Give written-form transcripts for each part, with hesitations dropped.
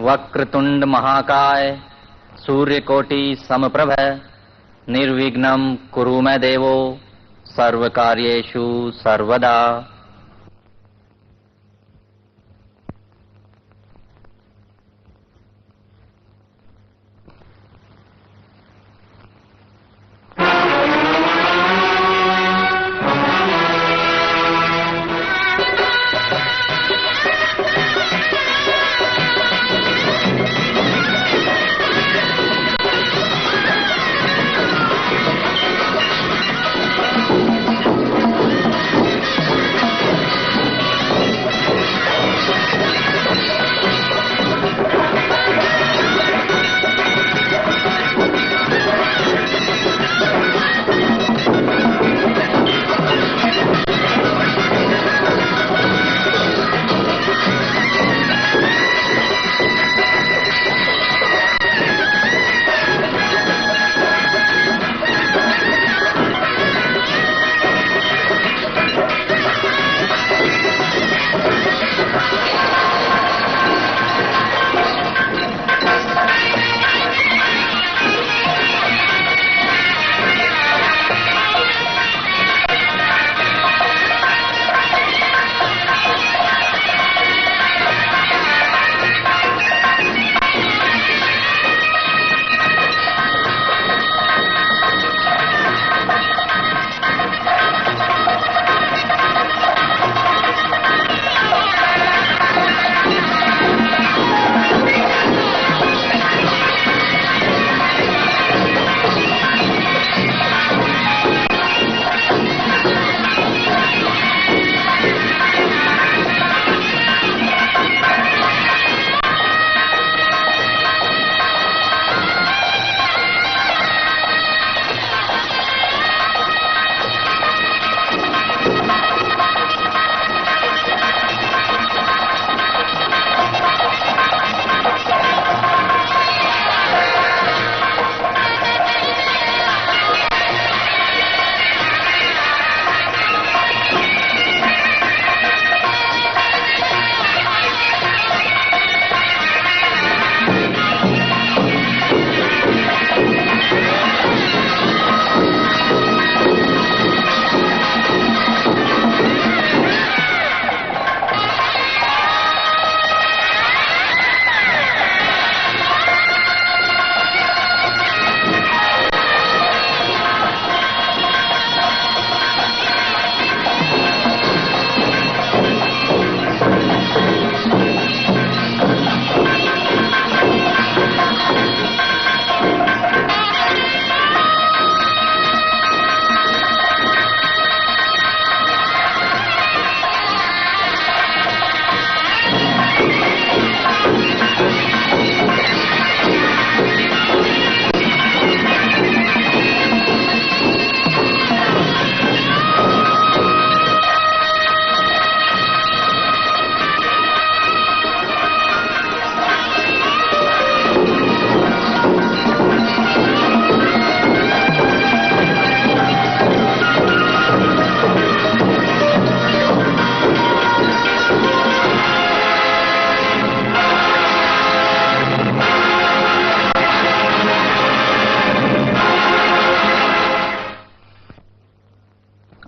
वक्रतुंड महाकाय सूर्यकोटि समप्रभ निर्विघ्नं कुरु मे देवो सर्वकार्येषु सर्वदा।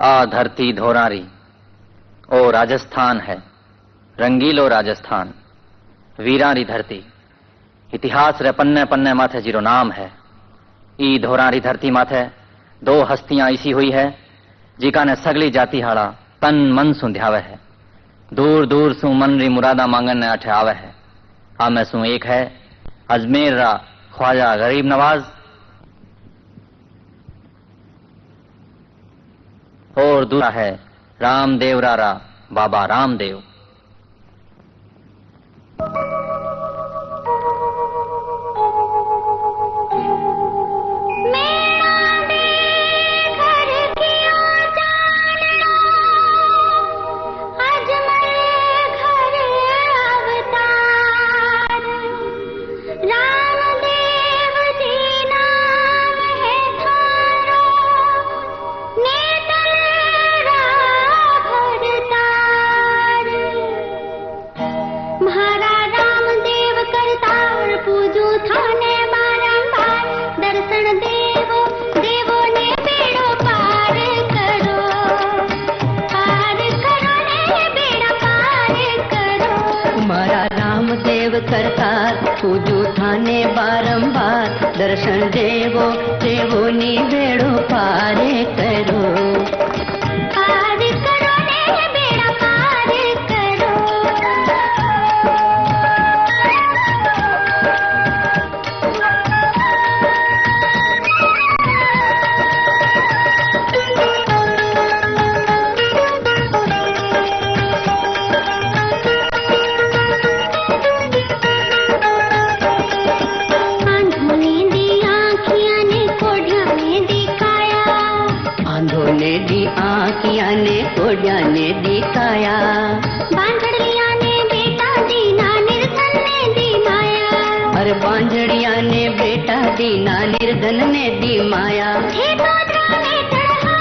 आ धरती धोरारी ओ राजस्थान है, रंगीलो राजस्थान, वीरारी धरती। इतिहास रे पन्ने पन्ने माथे जीरो नाम है। ई धोरारी धरती माथे दो हस्तियां ऐसी हुई है जिका ने सगली जाति हाड़ा तन मन सुंध्यावे है। दूर दूर सु मन री मुरादा मांगन ने अठे आवे है। आमे सु एक है अजमेर रा ख्वाजा गरीब नवाज और दूसरा है रामदेवरा रा बाबा रामदेव। पूजू थाने बारंबार, दर्शन देवो देवो नी बेड़ो पार करो। पार करो ने बेड़ा पार करो। कोडिया ने दिखाया, बांझड़िया ने बेटा दीना निर्धन ने दी माया। अरे बांझड़िया ने बेटा दीना निर्धन ने दी माया। हे तोत्रा में चढ़ा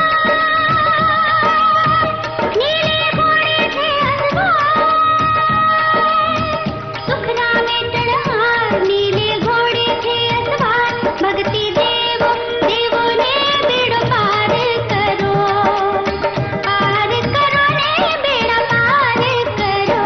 नीले घोड़े थे असवार, सुखना में चढ़ा नीले घोड़े थे असवार। भक्ति देवो देवो ने बेड़ो पार करो। पार करो ने बेड़ा पार करो।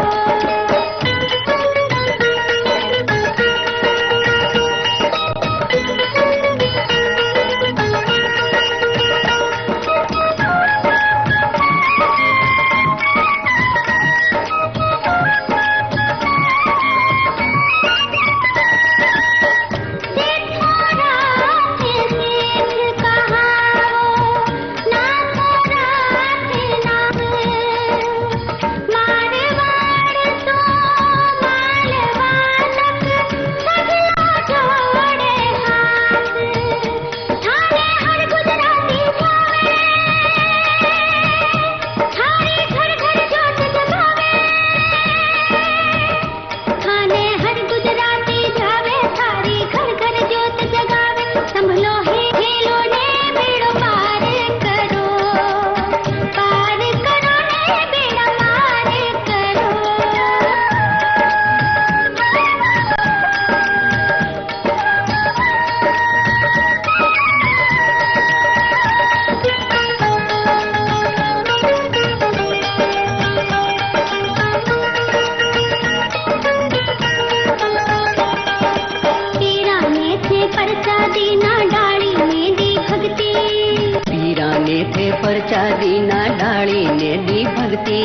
परचा दीना डाली ने दी भक्ति।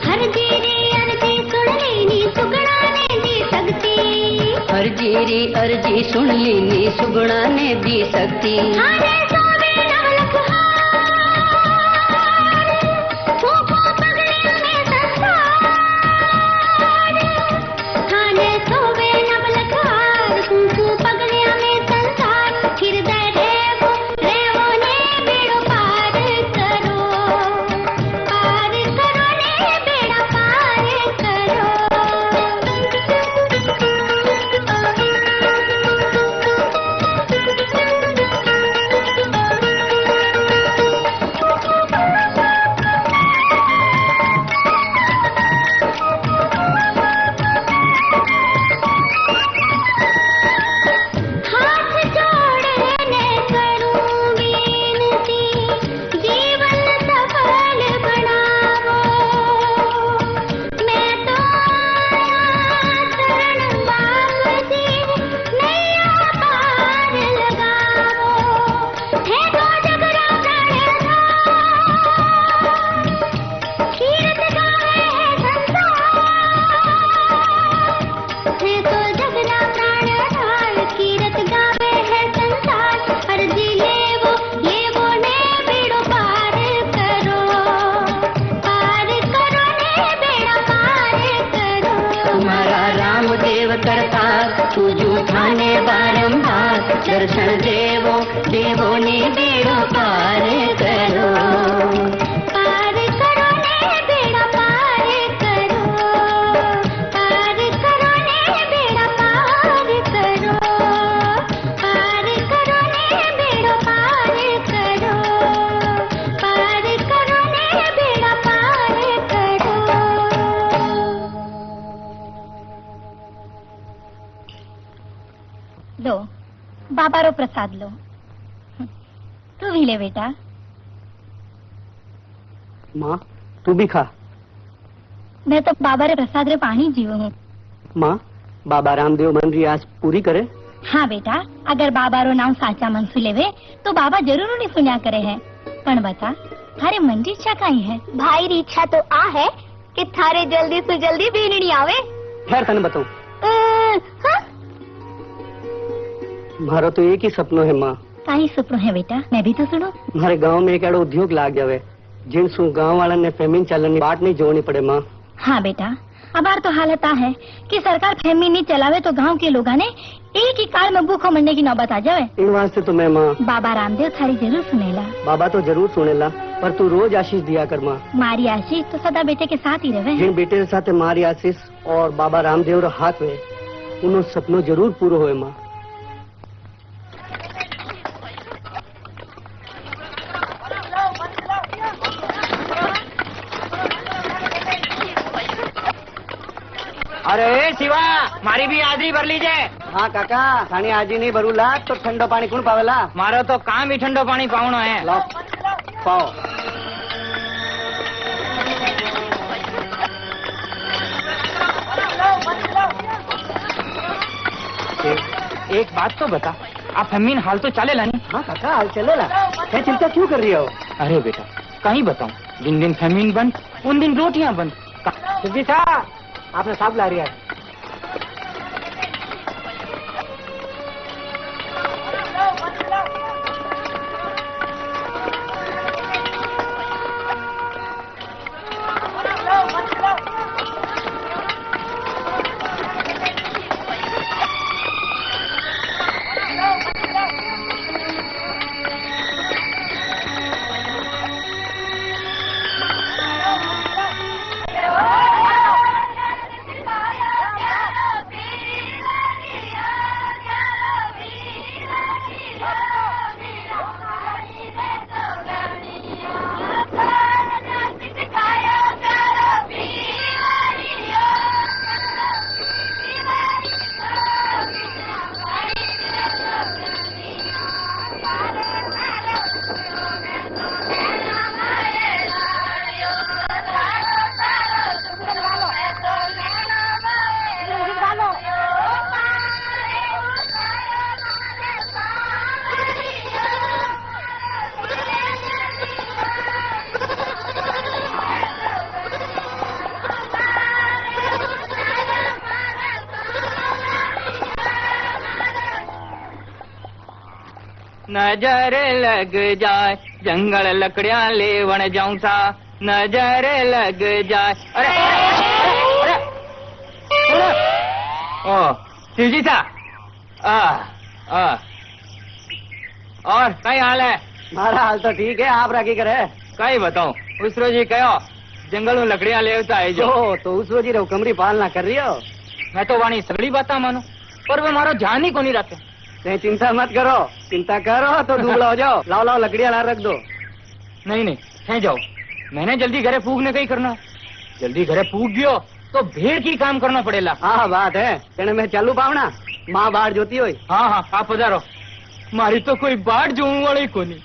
हर जीरी अर्जी सुन लेनी सुगड़ा ने दी शक्ति। हर जीरी अर्जी सुन लेनी सुगड़ा ने दी शक्ति। थाने सोवे नवलख हार, फूफो पगड़ियों में संसार। थाने सोवे नवलख हार, फूफो पगड़ियों में संसार। हृदय रेवो रेवो ने बेड़ो पार करो। पार करो ने बेड़ा पार करो। हाथ जोड़ने करूं विनती, जीवन सफल बनावो। मैं तो शरण बाप जी, नैया पार लगावो। है तो जगरा प्राणधार, कीर्त गावे है संसार। है तो जगरा प्राणधार, कीर्त गावे है संसार। अर्जी लेवो लेवो ने बेड़ो पार करो। पार करो ने बेड़ा पार करो। तुम्हारा रामदेव करतार, पूजू थाने बारंबार। दर्शन देवो देवो ने बेड़ो पार करो। पार करो ने बेड़ा पार करो। पार करो ने बेड़ा पार करो। पार करो ने बेड़ा पार करो। पार करो ने बेड़ा पार करो। लो बाबा रो प्रसाद लो। तू भी ले बेटा। माँ तू भी खा। मैं तो बाबा रे प्रसाद रे पानी जीव हूँ। माँ बाबा रामदेव मन री आस पूरी करे। हाँ बेटा, अगर बाबा रो नाम साचा मन से लेवे तो बाबा जरूर उन्हें सुना करे है। पण बता, थारे मन की इच्छा कई है? भाई री इच्छा तो आ है कि थारे जल्दी से जल्दी बेनड़ी आवे। खैर तने बताऊं, हाँ? मारो तो एक ही सपनो है माँ। काई सपनो है बेटा, मैं भी तो सुनो। हमारे गांव में एक एड़ो उद्योग लाग जावे जिन सु गांव वाला ने फेमिन चलन बाट नहीं जोड़नी पड़े माँ। हाँ बेटा, अबार तो हालत आ है कि सरकार फेमिन नहीं चलावे तो गांव के लोगा ने एक ही काल में भूखों मरने की नौबत आ जावे। इन वास्ते तो मैं माँ। बाबा रामदेव थारी जरूर सुनेला। बाबा तो जरूर सुनेला, पर तू रोज आशीष दिया कर माँ। मारी आशीष तो सदा बेटे के साथ ही रहे। जिन बेटे के साथ मारी आशीष और बाबा रामदेव रो हाथ में उनो सपनो जरूर पूरो होए माँ। अरे शिवा, मारी भी हाजरी भर लीजिए। हाँ काका, थानी हाजरी नहीं भरूला तो ठंडो पानी कौन पावेला? मारो तो काम ही ठंडो पानी पावनो है। लो पाओ। एक बात तो बता, आप हमीन हाल तो चलेला नहीं? हाँ काका, हाल चलेला। क्या चिंता क्यों कर रही हो? अरे बेटा, कहीं बताऊं, जिन दिन फेमिन बंद उन दिन रोटियां बंद। जी साहब, आपने साहब ला रही है। नजर लग जाए जंगल लकड़ियां लेवन जाऊं सा, नजर लग जाए। अरे अरे, अरे, ओ शिवजी सा। और कई हाल है? हमारा हाल तो ठीक है, आप राखी करे। कई बताऊं, उस रोज ही कहो जंगल में लकड़ियां लेवता है जो। तो उस रोज ही कमरी पालना कर रही हो। मैं तो वाणी सगड़ी बात मानो, पर वो मारो ध्यान ही को नहीं रखे। नहीं चिंता मत करो, चिंता करो तो दुबला हो जाओ। लाओ लाओ लकड़ियां ला रख दो। नहीं नहीं, कहीं जाओ, मैंने जल्दी घरे पूगने कहीं करना। जल्दी घरे पूग गयो तो भेड़ की काम करना पड़ेगा। हाँ बात है, तेने मैं चालू पावना माँ बाढ़ जोती हुई। हाँ हाँ, आप पधारो। मारी तो कोई बाढ़ जोने वाली को नहीं।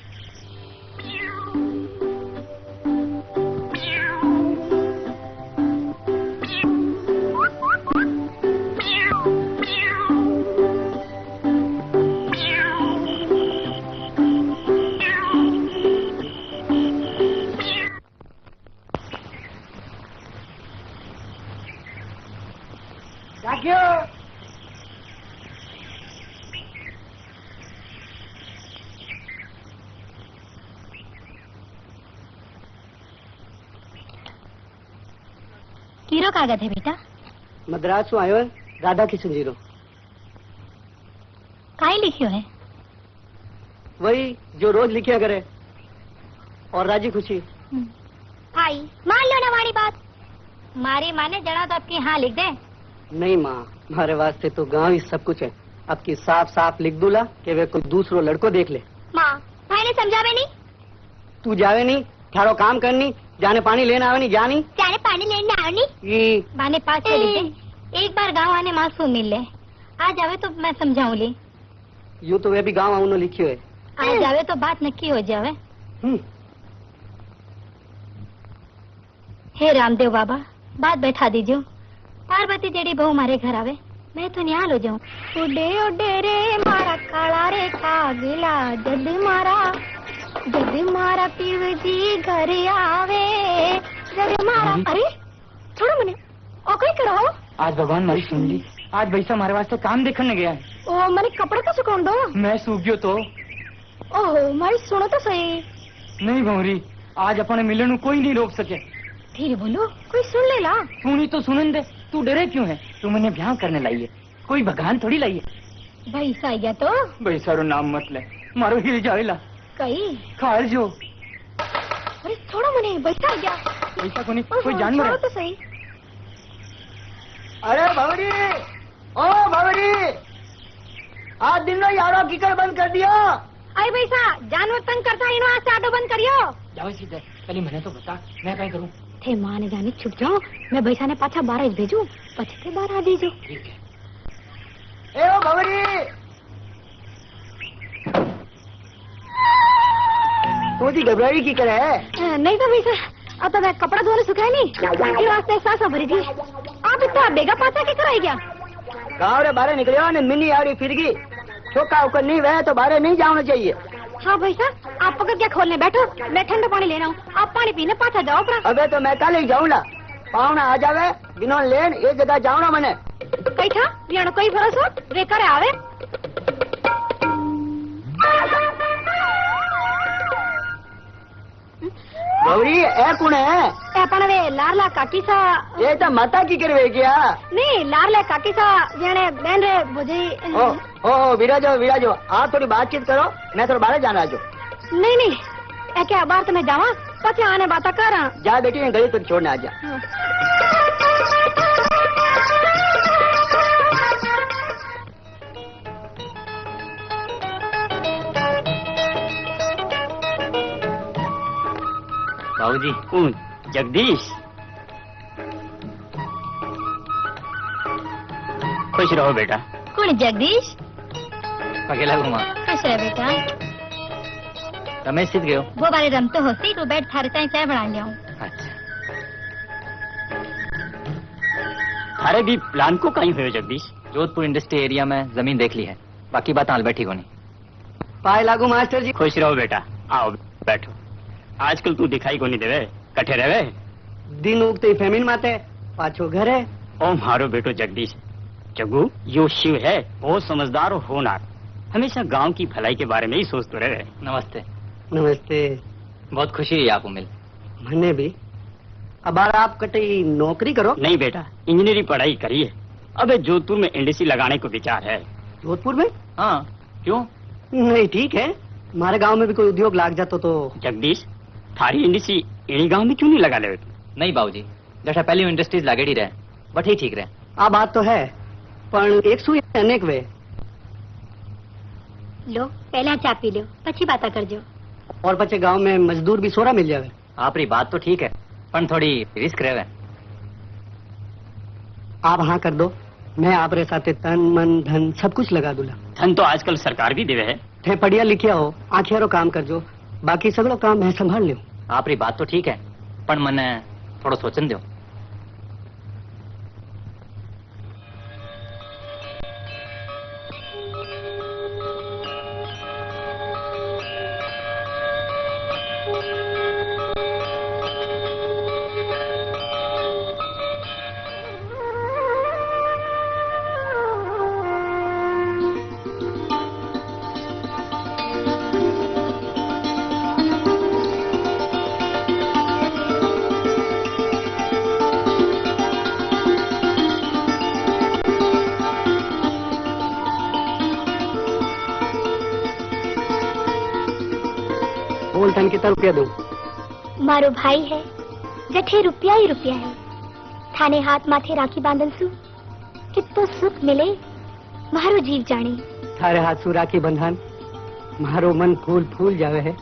कीरो कागज है बेटा? मद्रास से आयो है, राधा किशन जीरो। काई लिखियो है? वही जो रोज लिखिया करे, और राजी खुशी। भाई मान लो ना हमारी बात। मारी माने जड़ा तो आपकी हाँ लिख दे। नहीं माँ, हमारे वास्ते तो गांव ही सब कुछ है। अब की साफ साफ लिख दूला कि वे कोई दूसरो लड़को देख ले। माँ भाई ने समझावे नहीं। तू जावे नहीं, थारो काम करनी, जाने पानी लेना आवे नहीं, जानी जाने पानी लेने आवे नहीं। माने पास से लिख दे। एक बार गाँव आने मासूम मिल ले, आ जावे तो मैं समझाऊँ ली। यूँ तो वे भी गाँव आउनो लिखियो है। आ जावे तो बात नक्की हो जावे। हे रामदेव बाबा, बात बैठा दीजियो। पार्वती जेडी बहू मारे घर आवे मैं तो निहाल हो जाऊं। उडे उडे रे मारा काला रे कागला, जद मारा पीव जी घर आवे, जद मारा। अरे छोड़ो मने, ओ कई करो? आज भगवान मारी सुन ली। आज भैसा हमारे वास्ते काम देखने गया है। ओ मने कपड़े तो सुखाऊं दो। मैं सूख गयो तो। ओहो मारी सुनो तो सही। नहीं भौरी, आज अपने मिलने कोई नहीं रोक सके। धीरे बोलो, कोई सुन ले ला। सुनी तो सुनन दे, तू डरे क्यों है? तू मैंने ब्याह करने लाई है, कोई भगवान थोड़ी लाई है। भैसा आ गया तो? भैसा रो नाम मत ले, मारो हिल जाएला। कई खाल जो। अरे छोड़ो मने, भैसा आ गया। भैसा को नहीं, कोई जानवर है। तो सही। अरे भवरी, ओ भवरी, आज दिन में यारो कीकर बंद कर दिया। अरे भैसा, जानवर तंग करता है, आज से ऑटो बंद करियो। जाओ सीधे, पहले मैंने तो बता, मैं क्या करूं? थे माँ ने जाने छुप जाओ, मैं भैसा ने पाछा 12 भेजू, पछते 12 दीजो। ठीक है। ए ओ भवरी, तोदी घबराई की करे है? नहीं तो भैसा, अब तो मैं कपड़ा धोने सुखाया नहीं, फिर वास्ते सासा भरी थी। आप इतना बेगा पाछा के कराई क्या? गाँव रे बाहर निकलियो ने मिनी आ रही फिर गई। छोका होकर नहीं वह तो बाहर नहीं जाना चाहिए। हाँ भैसा, आप पकड़ क्या खोलने बैठो, मैं ठंडा पानी लेना हूँ, आप पानी पीने पाछा जाओ। अबे तो मैं कल ही जाऊंगा, पावना आ जावे बिना लेन एक जगह जाऊंगा मैंने। कई था बिना कोई भरोसा वे करे आवे। गौरी ए कौन है? पण वे लारला काकी सा। ये तो माता की करवे क्या? नहीं लारला काकी सा जेने बहन रे बुझी। ओ विराजो आप थोड़ी बातचीत करो, मैं थोड़ा बाहर जाना जो। नहीं ए क्या बाहर तो मैं जावा, पछे आने बात कर। जा बेटी, मैं गली तुझे छोड़ने आ जा। बाबूजी। कौन? जगदीश। खुश रहो बेटा। कौन जगदीश? अकेला घुमा। खुश रहे बेटा। रमेश सीध गयो। वो बारे रम तो होती, तू बैठ थारे ताई चाय बना लिया। अच्छा। अरे भी प्लान को कहीं हुए जगदीश? जोधपुर इंडस्ट्री एरिया में जमीन देख ली है, बाकी बात हाल बैठी को नहीं। पाए लागू मास्टर जी। खुश रहो बेटा, आओ बैठो। आजकल तू दिखाई को नहीं देवे, कठे रहे। दिन उगते ही फेमिन माते पाछो घर है। ओ मारो बेटो जगदीश, जग्गू यो शिव है, बहुत समझदार और होनहार, हमेशा गांव की भलाई के बारे में ही सोचते रहे। नमस्ते। नमस्ते। बहुत खुशी हुई आपको मिल। मैंने भी। अब आप कटी नौकरी करो? नहीं बेटा, इंजीनियरिंग पढ़ाई करी है, अब जोधपुर में इंडस्ट्री लगाने को विचार है। जोधपुर में? हाँ। क्यों? नहीं ठीक है, हमारे गांव में भी कोई उद्योग लाग जाता तो। जगदीश, थारी इंडस्ट्री इन्हीं गांव में क्यों नहीं लगा ले? नहीं बाबूजी, जैसा पहली इंडस्ट्रीज लागेड़ी रहे, बट ही ठीक रहे। आ बात तो है, पर एक सुई अनेक वे। लो पहला चा पी लो, पछी बाता कर जो। और बच्चे गांव में मजदूर भी सोरा मिल जावे। आपरी बात तो ठीक है, पर थोड़ी रिस्क रहे। आप हाँ कर दो, मैं आपरे साथे तन मन धन सब कुछ लगा दूला। धन तो आजकल सरकार भी देवे है। थे पढ़िया लिखिया हो, आखियारो काम कर जो, बाकी सगलो काम मैं संभाल लियो। आपरी बात तो ठीक है, पर मने थोड़ा सोचन दो। बोल तन कितना रुपया दूं? मारो भाई है, जठे रुपया ही रुपया है। थाने हाथ माथे राखी बांधल सु, कितो सुख मिले, मारो जीव जाने। थारे हाथ सु राखी बंधान, मारो मन फूल फूल जावे है।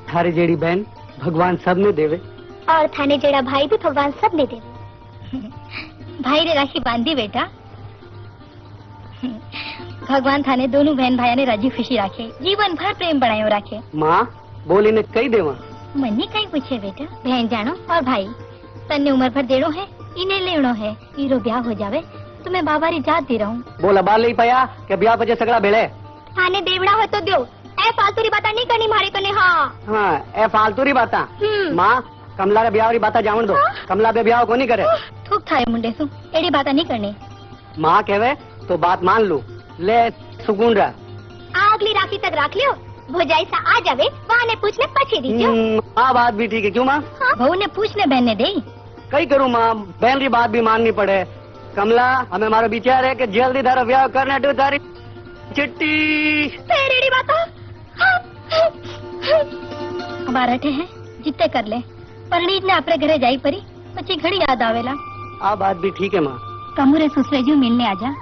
थारे जेड़ी बहन भगवान सब ने देवे, और थाने जेड़ा भाई भी भगवान सब ने देवे। भाई ने राखी बांधी बेटा, भगवान थाने दोनों बहन भाई ने राजी खुशी राखे, जीवन भर प्रेम बनायो राखे। माँ बोली ने कई देवा? मन्ने कई पूछे बेटा, बहन जानो और भाई तन्ने उम्र भर देनो है, इन्हें लेनो है, ईरो ब्याह हो जावे तो मैं बाबारी जात दे रहा हूँ। बोला बाल नहीं पाया कि ब्याह बजे सगड़ा भेड़े। थाने देवड़ा हो तो दो, ए फालतू री बात नहीं करनी मारे कने। हाँ हाँ ए फालतू री बात। हम्म। माँ कमला रे ब्याह री बात जावन दो। कमला बे ब्याह को नहीं करे। थूक थाए मुंडे सु एड़ी बात नहीं करनी। माँ कहवे तो बात मान लू। ले सुकून रहा। अगली राखी तक रख लियो, भौजाई सा आ जावे वहाँ ने पूछने पछे दीजियो। हाँ बात भी ठीक है। क्यों माँ? बहू ने पूछने बहने दे। कई करूँ माँ, बहन की बात भी माननी पड़े। कमला हमें हमारा विचार है कि जल्दी धारा ब्याह करने दो तारी चिट्ठी। तेरी बात हमारा ठे है जितने कर ले, परनीत ने अपने घरे जाई परी पची घड़ी याद आवेला। आ बात भी ठीक है माँ। कमूरे सुसरेजू मिलने आजा,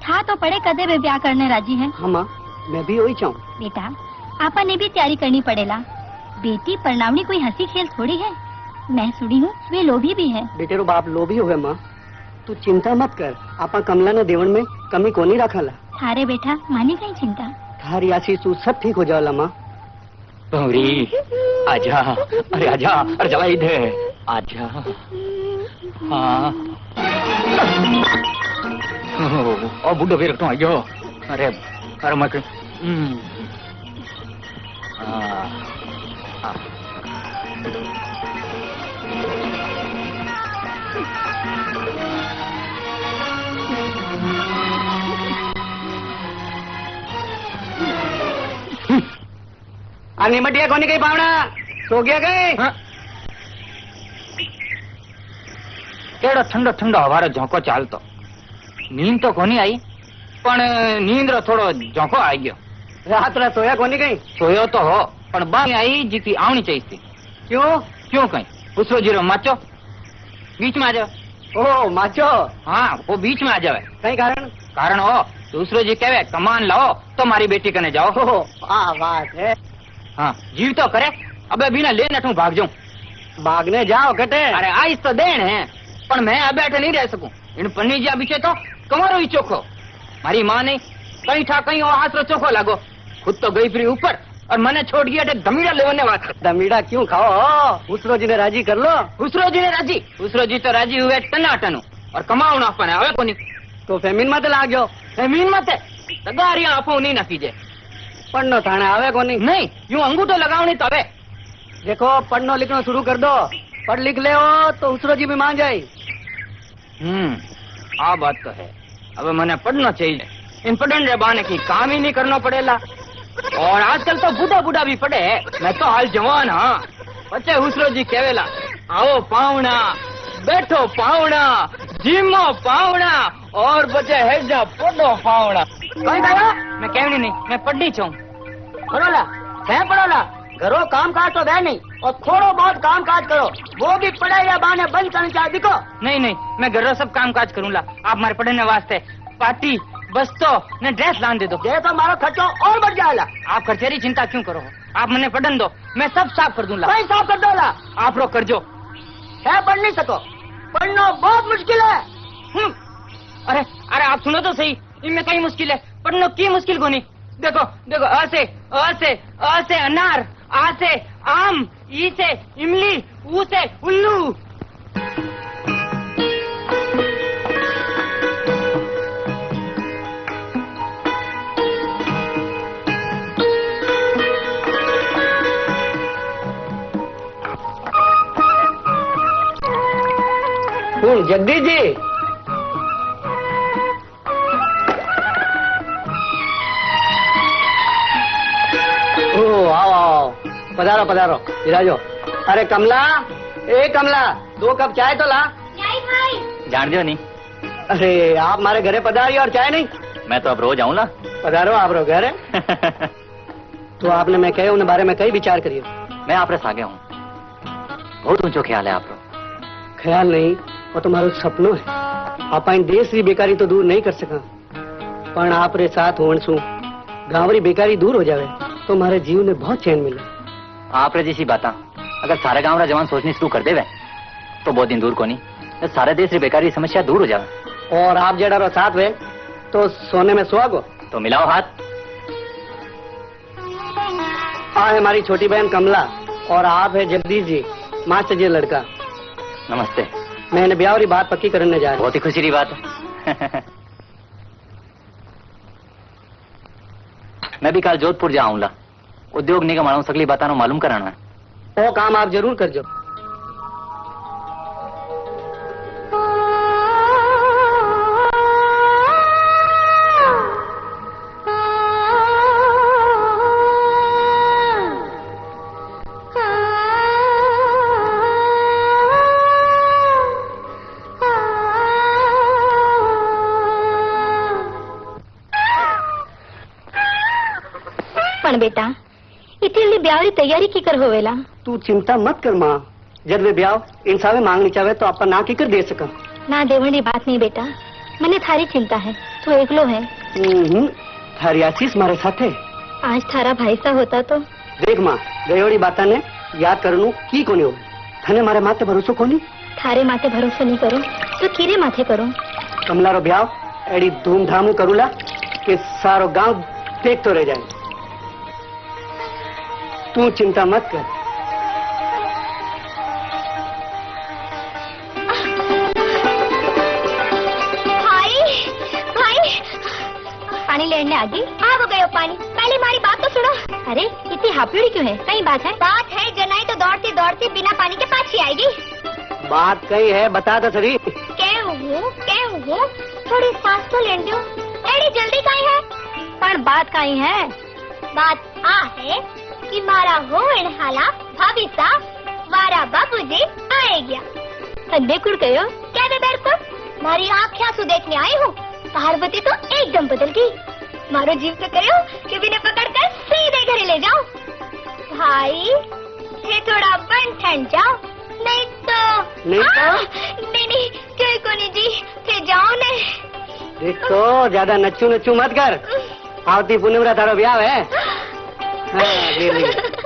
था तो पड़े कदे वे ब्याह करने राजी है। हाँ माँ मैं भी वही चाहूँ। बेटा आपा ने भी तैयारी करनी पड़ेला। बेटी परनावनी कोई हंसी खेल थोड़ी है। मैं सुनी हूँ वे लोभी भी है। बेटे रो बाप लोभी हुए माँ, तू चिंता मत कर। आपा कमला ने देवन में कमी को नहीं रखला। थारे बेटा मानी कहीं चिंता। थारी आशीष तू सब ठीक हो जाओला माँ। गौरी आजा, अरे आजा, अरे जरा इधर आजा। हाँ ओ बुढ़ो भी रखो आयो। अरे अरे मैं निमटिया कोनी गई पावना सो गया गई। केड़ो ठंडो ठंडो हवारो झोंको चालतो। नींद तो कोनी आई पण नींद रो थोड़ो झोंको आई गयो। रात रा सोया कोनी गई? सोयो तो हो पण बाई आई जीती आवनी चाहिए थी। क्यों? क्यों कहीं उसरो जीरो माचो बीच में आ जाओ। ओ माचो? हाँ वो बीच में आ जावे। कई कारण? कारण हो दूसरो जी कहे कमान लाओ तो मारी बेटी कने जाओ। आ बात है। हाँ जीव तो करे। अबे बिना ले नठू भाग जाऊं। भागने जाओ कटे। अरे आइस तो देन है पण मैं अब बैठे नहीं रह सकूं। इन पन्नी जा पीछे तो कमारो ही चोखो। मारी माँ ने कहीं ठा कहीं और हाथ रो चोखो लागो। खुद तो गई फिर ऊपर और मैंने छोड़ दिया धमीड़ा लेवने वास्ते। धमीड़ा क्यों खाओ? उसरो जी ने राजी कर लो। उसरो जी ने राजी? उसरो जी तो राजी हुए टनाटनु और कमाओ ना अपने आवे कोनी। तो फेमिन मत लाग जाओ। फेमिन मत तगारियां आपो नहीं ना कीजे। पढ़नो थाने आवे कोनी? नहीं यूं अंगूठो लगावनी तो आवे। देखो पढ़नो लिखनो शुरू कर दो। पढ़ लिख ले हो तो उसरो जी भी मान जाए। आ बात तो है। अब मैंने पढ़ना चाहिए। इन पढ़ने रे बहाने की काम ही नहीं करना पड़ेगा। और आजकल तो बूढ़ा बूढ़ा भी पढ़े। मैं तो हाल जवान हाँ। बच्चे हुसरो जी कहवेला आओ पावना बैठो पावना जिमो पावना और बच्चे हेजा पढ़ो पावना। कहीं बाबा मैं कहनी नहीं मैं पढ़नी चाहूँ। पढ़ोला है पढ़ोला। घरों काम काज तो है नहीं और थोड़ो बहुत काम काज करो। वो भी पढ़ाई या बहाने बंद करनी चाहिए। दिखो नहीं मैं घरों सब काम काज करूँगा। आप हमारे पढ़ने वास्ते पार्टी बस्तो ने ड्रेस लान दे दो। ये तो हमारा खर्चा और बढ़ जाएगा। आप खर्चे की चिंता क्यों करो? आप मैंने पढ़न दो मैं सब साफ कर दूंगा। कहीं साफ कर दो ला। आप रो कर जो है पढ़ नहीं सको। पढ़ना बहुत मुश्किल है। अरे अरे आप सुनो तो सही इनमें कहीं मुश्किल है। पढ़ना की मुश्किल को नहीं। देखो देखो अ से अनार, आ से आम, ई से इमली, ऊ से उल्लू। जगदीश जी आओ पधारो पधारो विराजो। अरे कमला ए कमला 2 कप चाय तो ला। जान दियो नहीं। अरे आप हमारे घरे पधारी और चाय नहीं? मैं तो अब रोज आऊँ ना। पधारो आप रो घर है। तो आपने मैं कहे उन बारे में कई विचार करिए। मैं आप रस आगे हूँ। बहुत ऊंचो ख्याल है आप रो। ख्याल नहीं वो तुम्हारो सपनो है। आप देश की बेकारी तो दूर नहीं कर सका पर आप रे साथ होने सु गांव री बेकारी दूर हो जावे तो हमारे जीव ने बहुत चैन मिले। आप रे जैसी बात अगर सारे गांव रा जवान सोचनी शुरू कर देवे तो बहुत दिन दूर को नहीं सारे देश री बेकारी समस्या दूर हो जावे। और आप जड़ा रो साथ वे तो सोने में सुहागो। तो मिलाओ हाथ। है हमारी छोटी बहन कमला और आप है जगदीश जी मास्टर जी लड़का। नमस्ते। मैंने ब्याह की बात पक्की करने जा रही। बहुत ही खुशी की बात है। मैं भी कल जोधपुर जाऊंगा। उद्योग निगम वालों सगली बातों मालूम कराना है। वो काम आप जरूर करजो। पण बेटा इतनी ब्याह तैयारी की कर होवेला। तू चिंता मत कर माँ, जब वे ब्याह इंसावे मांगनी चाहे तो अपन ना की कर दे सका। ना देवनी बात नहीं बेटा, मने थारी चिंता है। तू एकलो है। थारी आशीष मारे साथे। आज थारा भाई सा होता तो। देख माँ, गयोड़ी बाता ने याद करनू की कोनी हो। थने मारे माथे भरोसो कोनी। थारे माथे भरोसा नहीं करो तो किरे माथे करो। कमलारो ब्याह एडी धूमधाम करूला कि सारो गांव देखतो रह जाए। तू चिंता मत कर। भाई भाई पानी लेने आ गई। आ वो गयो पानी। पहले हमारी बात तो सुनो। अरे इतनी हाफड़ी क्यों है? कहीं बात है? बात है जनाई तो दौड़ती दौड़ती बिना पानी के पाछी आएगी। बात कही है, बता दो सरी। कहूँ थोड़ी सांस तो लेने दो। एडी जल्दी कहीं है? पर बात कहीं है? बात आ है कि मारा होण हाला भाभी सा मारा बाबूजी आए गया। संदे कुड़ गयो क्या वे बेरको? मारी आँखें आंसू देखने आई हूँ। पार्वती तो एकदम बदल गई। मारो जीव तो करो कि बिना पकड़ कर सीधे घरे ले जाओ। भाई ये थोड़ा बन ठंड जाओ, नहीं तो नहीं कोई को नहीं जी, फिर जाओ ने। देखो ज्यादा नच्चू नच्चू मत कर। आवती पूनम तारो ब्याह है। हाँ, धीरे।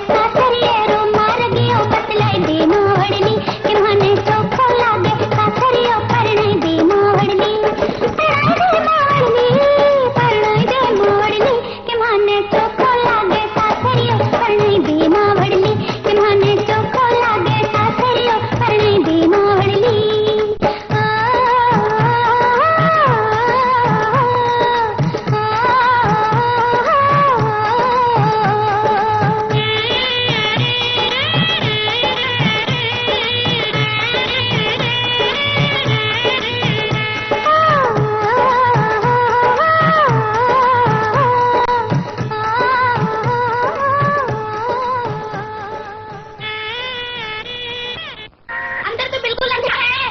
सासरिये रो मार गयो बतलाई दी मोड़नी कि माने चोखो लागे सासरियो परणे दी मोड़नी परणाई दे मोड़नी कि माने चोखो लागे सासरियो परणे दी मोड़नी कि माने चोखो लागे सासरियो परणे दी मोड़नी अंदर तो बिल्कुल अंधेरा है।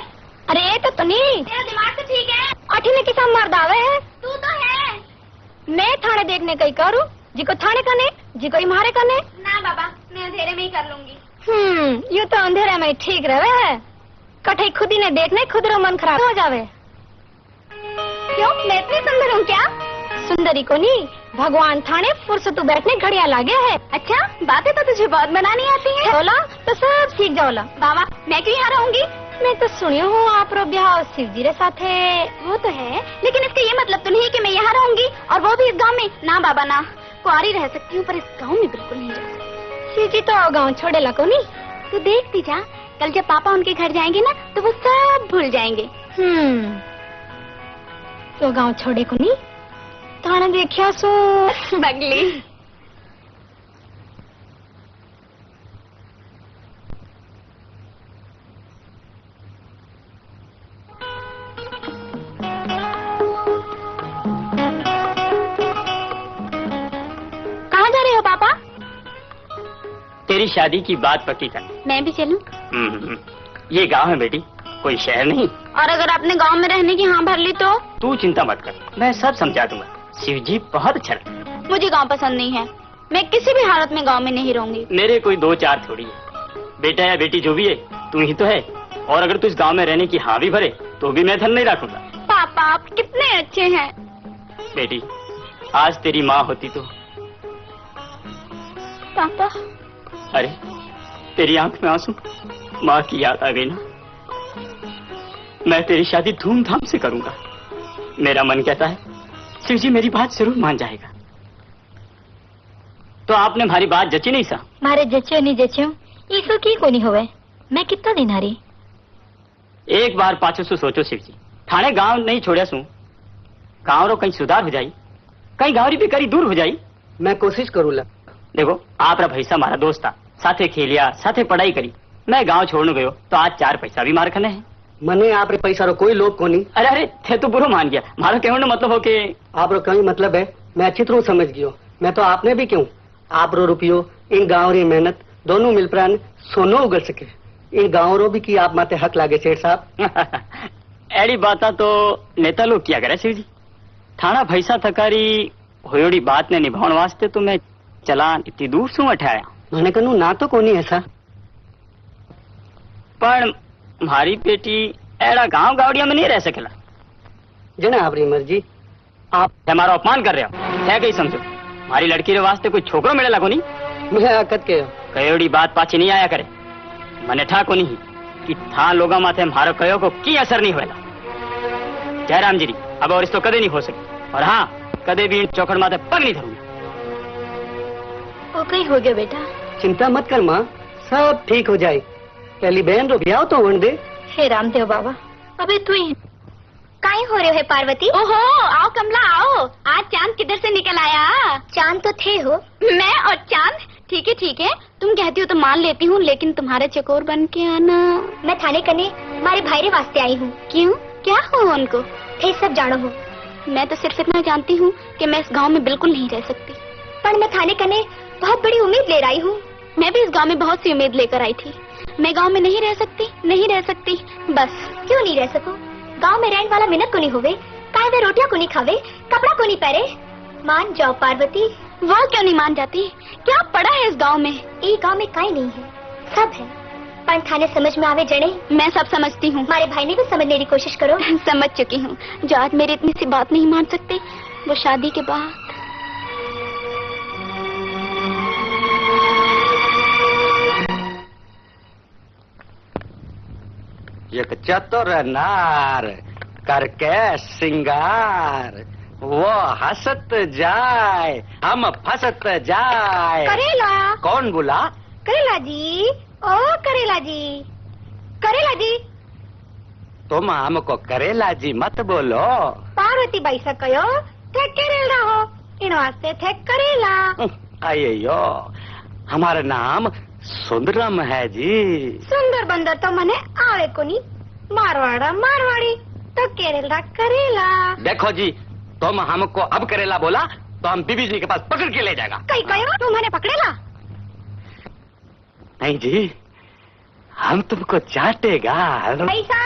अरे तो नहीं, तेरा दिमाग तो ठीक है। अठीने किसा मर्दावे है, तू तो है। मैं थाने देखने कहीं करूँ, जी को थाने कने, जी को मारे कने। ना बाबा, मैं अंधेरे में ही कर लूंगी। यूँ तो अंधेरे में ठीक रहे है, कठे खुद ही ने देखने खुद रो मन खराब हो जावे। क्यों, मैं इतनी सुंदर हूँ क्या? सुंदरी को नहीं, भगवान थाने फुर्सत बैठने घड़िया लागे है। अच्छा, बातें तो तुझे बहुत बनानी आती है। बोला तो सब सीख जाओला। बाबा, मैं क्यों यहाँ रहूंगी? मैं तो सुनी हूँ आप रो ब्याह शिव जी रे साथ है। वो तो है, लेकिन इसका ये मतलब तो नहीं कि मैं यहाँ रहूंगी, और वो भी इस गांव में। ना बाबा ना, कुआरी रह सकती हूँ, पर इस गांव में बिल्कुल नहीं जा सकती। शिव जी तो गाँव छोड़े लको नहीं। तू देखती जा, कल जब पापा उनके घर जाएंगे ना, तो वो सब भूल जाएंगे। तो गाँव छोड़े को नहीं, थाना देखिया सो बगली। कहाँ जा रहे हो पापा? तेरी शादी की बात पक्की कर। मैं भी चलूं? ये गांव है बेटी, कोई शहर नहीं। और अगर आपने गांव में रहने की हाँ भर ली तो? तू चिंता मत कर, मैं सब समझा दूंगा। शिवजी बहुत अच्छा लगता है। मुझे गांव पसंद नहीं है, मैं किसी भी हालत में गांव में नहीं रहूंगी। मेरे कोई 2-4 थोड़ी है, बेटा या बेटी जो भी है तू ही तो है। और अगर तू इस गांव में रहने की हाँ भी भरे तो भी मैं धन नहीं रखूंगा। पापा आप कितने अच्छे हैं। बेटी, आज तेरी माँ होती तो। पापा, अरे तेरी आंख में आंसू, माँ की याद आ गई ना। मैं तेरी शादी धूमधाम से करूंगा। मेरा मन कहता है शिव जी मेरी बात जरूर मान जाएगा। तो आपने हमारी बात जची नहीं सा? मारे जच्यो नहीं जच्यो, ईसो की कोनी होवे। मैं कितना दिन हारी। एक बार पाछो सु सोचो शिव जी, थाने गांव नहीं छोड़िया सू, गांव रो कहीं सुधार हो जाई, कहीं गांव री बेकारी दूर हो जाई। मैं कोशिश करूँगा। देखो आप रा भैसा मारा दोस्त था, साथे खेलिया, साथे पढ़ाई करी। मैं गांव छोड़ने गयो तो आज 4 पैसा भी मार खने है। मने आप रे पैसा रो कोई लोग कोनी। अरे अरे थे तो बुरो मान गया। मारो कहने मतलब हो के आप रो कहीं मतलब है, मैं अच्छी तरह समझ गयो। मैं तो आपने भी क्यों, आप रो रुपयो इन गाँव री मेहनत दोनों मिल प्राण सोनो उगल सके। इन गाँव रो भी की आप माते हक लागे सेठ साहब। एड़ी बात तो नेता लोग किया करे शिव जी। थाना भैसा थकारी होयोड़ी बात ने निभाने वास्ते तो मैं चला इतनी दूर से अठाया। मैंने कहूँ ना तो कोनी ऐसा, पर हमारी बेटी एड़ा गांव गावड़िया में नहीं रह सकेला। जना आपरी मर्जी। आप हमारा अपमान कर रहे हो है कहीं समझो। हमारी लड़की रे वास्ते कोई छोकरो मिले लगो नहीं। मैं आकत के कयोड़ी बात पाछी नहीं आया करे। मने ठा को नहीं कि था लोगा माथे हमारो कयो को की असर नहीं होएगा। जयराम जी अब और इस तो कदे नहीं हो सके। और हाँ, कदे भी इन चौखड़ माथे पग नहीं धरूंगा। वो कहीं हो गया बेटा। चिंता मत कर माँ, सब ठीक हो जाए। पहली बहन रो ब्याह तो होने दे। हे रामदेव बाबा, अबे तू ही काहे हो रहे हो पार्वती? ओहो, आओ कमला आओ। आज चांद किधर से निकल आया? चांद तो थे हो। मैं और चांद? ठीक है, तुम कहती हो तो मान लेती हूँ, लेकिन तुम्हारे चकोर बन के आना। मैं थाने कने हमारे भाई रे वास्ते आई हूँ। क्यों, क्या हो उनको? थे सब जानो हो। मैं तो सिर्फ इतना जानती हूँ कि मैं इस गांव में बिल्कुल नहीं रह सकती, पर मैं थाने कने बहुत बड़ी उम्मीद ले आई हूँ। मैं भी इस गांव में बहुत सी उम्मीद लेकर आई थी। मैं गांव में नहीं रह सकती। बस क्यों नहीं रह सकूं? गांव में रहने वाला मिनट को नहीं होवे, काहे वे रोटियां को नहीं खावे, कपड़ा को नहीं पहरे। मान जाओ पार्वती। वो क्यों नहीं मान जाती? क्या पड़ा है इस गांव में? ये गांव में काई नहीं है, सब है, पर थाने समझ में आवे जने। मैं सब समझती हूँ। हमारे भाई ने भी समझने की कोशिश करो। समझ चुकी हूँ। जो आज मेरी इतनी सी बात नहीं मान सकते, वो शादी के बाद। एक चतुर नार करके सिंगार, वो हंसत जाए हम फंसत जाए। करेला। कौन बोला? करेला जी, ओ करेला जी, करेला जी। तुम हमको करेला जी मत बोलो। पार्वती बाई से कहो थे करेला हो, इन वास्ते थे करेला। अयो, हमारा नाम सुंदरम है जी। सुंदर बंदर तो मने आवे को नहीं, मारवाड़ा मारवाड़ी तो करेला करेला। देखो जी, तुम हमको अब करेला बोला तो हम बीबी जी के पास पकड़ के ले जाएगा। कहीं कहो तुम मैंने पकड़ेला? नहीं जी, हम तुमको चाटेगा। पैसा,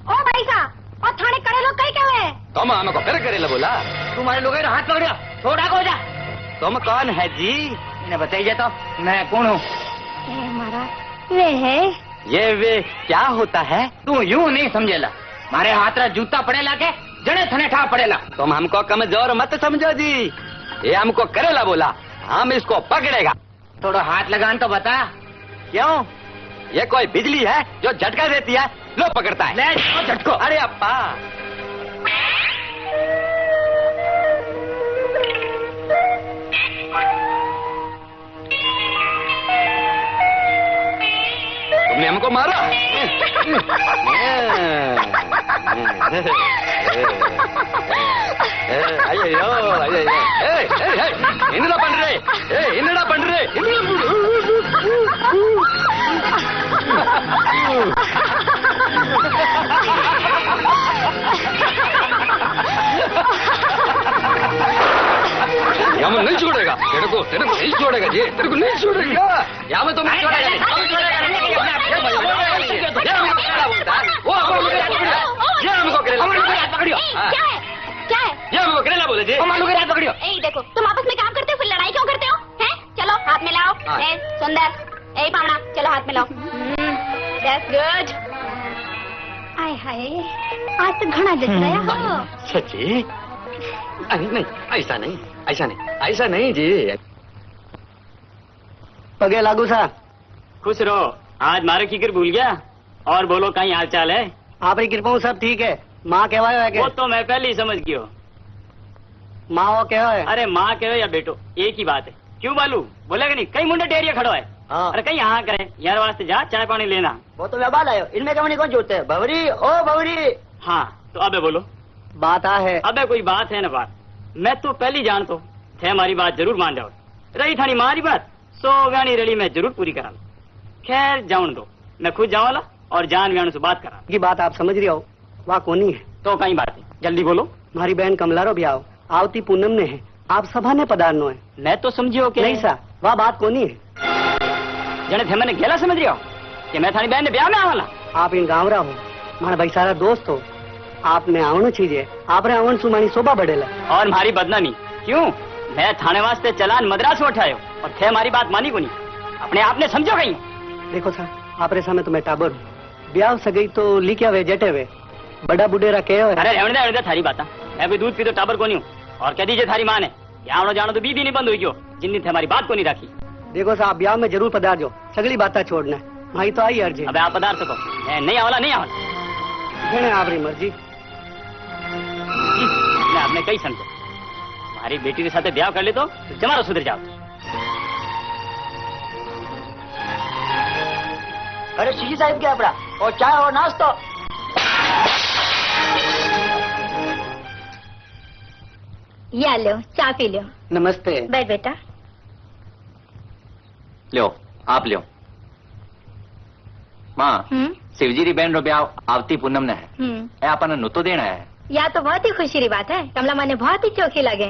ओ पैसा, और थाने करेलो कहीं कहे? तुम हमको फिर करेला बोला? तुम्हारे लोग हाथ पकड़ो, छोड़ा को जा। तुम कौन है जी? इन्हें बताइए तो मैं कौन हूँ? हमारा वे है। ये वे क्या होता है? तू यूं नहीं समझेला, मारे हाथ रा जूता पड़ेला के जड़े थने ठा पड़ेला। तुम हमको कमजोर मत समझो जी, ये हमको करेला बोला, हम इसको पकड़ेगा। थोड़ा हाथ लगान तो बता। क्यों? ये कोई बिजली है जो झटका देती है? लो पकड़ता है। ले जाओ झटको। अरे अप्पा, तुमने हमको मारा। अయ్యో என்னடா பண்றே? என்னடா பண்றே? यामन नहीं छोड़ेगा तेरे को नहीं छोड़ेगा जी, तेरे को नहीं छोड़ेगा। यामन तो नहीं छोड़ेगा। ये हमको करेला बोले जी। पकड़ियो। देखो तुम आपस में काम करते हो, फिर लड़ाई क्यों करते हो? हैं? चलो हाथ में लाओ। सुंदर, पावना, चलो हाथ में लाओ। That's good. आय हाय, आज तो घना जच रहा हो। सच्ची? नहीं, ऐसा नहीं, ऐसा नहीं, ऐसा नहीं जी। पगे लागू सा। खुश रहो। आज मारे फिक्र भूल गया। और बोलो कहीं हाल चाल है? आप री कृपा सब ठीक है। माँ कहवायो है वो के? तो मैं पहले ही समझ गयो। माँ वो कहो है? अरे माँ कहो या बेटो एक ही बात है। क्यों बालू बोलेगा नहीं? कई मुंडे डेरिया खड़ो है। हाँ। अरे कहीं यहाँ करे यार, वास्ते जा चाय पानी लेना। वो तो व्यापार आयो, इनमें कमनी कौन जोते है? भवरी, ओ भवरी। हाँ तो अबे बोलो। बात आ है। अबे कोई बात है ना बात? मैं तो पहली जान तो थे हमारी बात जरूर मान जाओ। रही थानी मारी बात, सो गानी रली मैं जरूर पूरी करा। खैर जाऊन दो, मैं खुद जाऊंगा और जान व्यान से बात करा। की बात आप समझ रही हो, वहाँ कोनी है। तो कहीं बात है, जल्दी बोलो। हमारी बहन कमलारो ब्याह आवती पूनम ने है, आप सभा ने पधारनो है। मैं तो समझियो कि नहीं सा, वह बात कोनी है। जने थे मैंने गेला समझ रहा हो कि मैं थानी बहन ने ब्याह में आवाला। आप इन गाँवरा हो, मारा भाई सारा दोस्त हो, आपने आवनो चाहिए। आपने आवण सु मानी शोभा बढ़ेला। और हमारी बदनामी क्यों? मैं थाने वास्ते चलान मद्रास में उठायो और थे हमारी बात मानी को नहीं। अपने आपने समझो कहीं। देखो सा, आपरे सामने तो मैं टाबर हूँ, ब्याह सगई तो लिखा वे जटे वे, बड़ा बुढ़ेरा कहो है। अरे रहने दे थारी बात। मैं कोई दूध पी तो टाबर को नहीं हूँ। और कह दीजिए थारी माँ ने आवनो जानो तो बीदी नहीं बंद हुई क्यों, जिन थे हमारी बात को नहीं रखी। देखो साहब, ब्याह में जरूर पधारजो, सगली बातें छोड़ना। भाई तो आई अर्जी। अब आप पदार्थ को मैं नहीं आवला नहीं आवला। जेने आपरी मर्जी। मैं आपने कई समझा, हमारी बेटी के साथ ब्याह कर ले तो जमारो सुधर जाओ। अरे शीशी साहब क्या अपना, और चाय और नाश्ता। या लो चाय पी लो। नमस्ते। बैठ बेटा। લ્યો આપ લ્યો માં शिवजी री बहन रो ब्याह आवती पूनम ने है ए आपने नुतो देना है। या तो बहुत ही खुशी की बात है। कमला माँ ने बहुत ही चौकी लगे।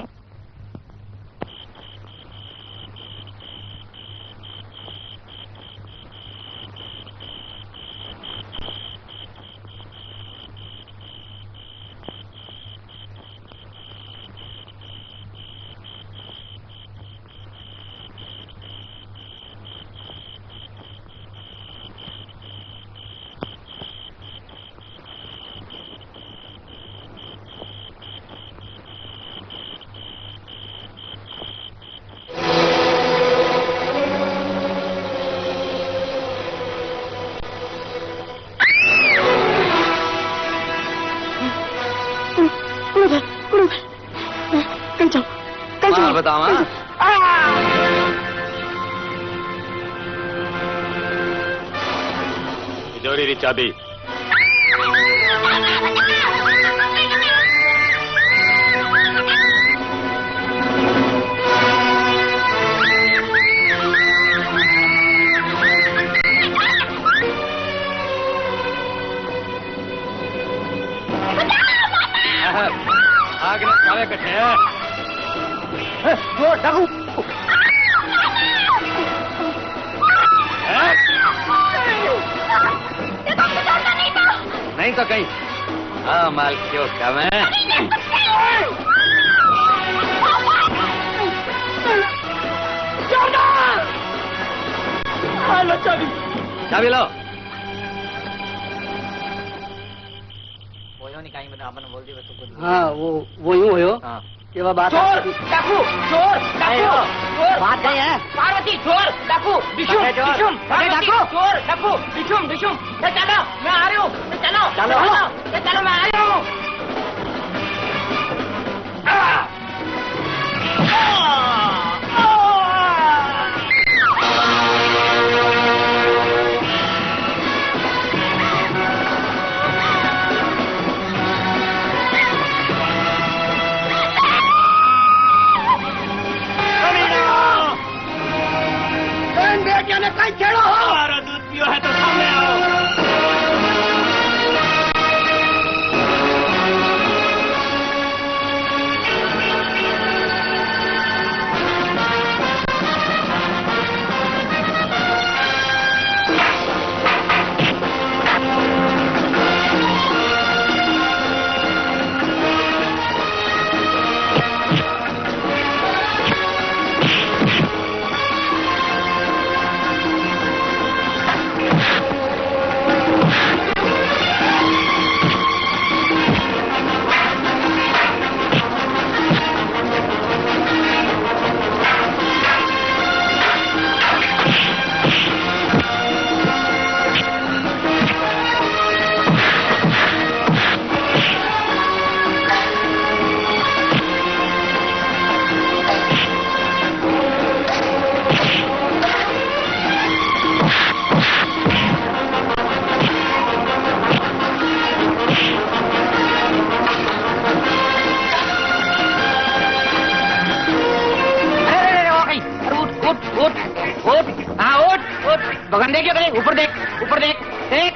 घड़ी री चाबी। आग ने चावे कटे हैं। वो डाकू नहीं तो कहीं। हाँ माल क्यों कम है? चाबी चाबी लो। बोलो नहीं कहीं मतलब अपन बोल दी बस तो। हाँ वो यूं हो हाँ कि वह बात चोर डाकू चोर डाकू चोर बात गई है। पार्वती चोर डाकू बिशुम बिशुम डाकू चोर डाकू बिशुम बिशुम चलो मैं आ रही हूँ चलो मैं आ रही हूँ। कहीं छेड़ो हो। हमारा दूध पियो है तो सामने आओ। भगवान देखियो करे ऊपर देख देख।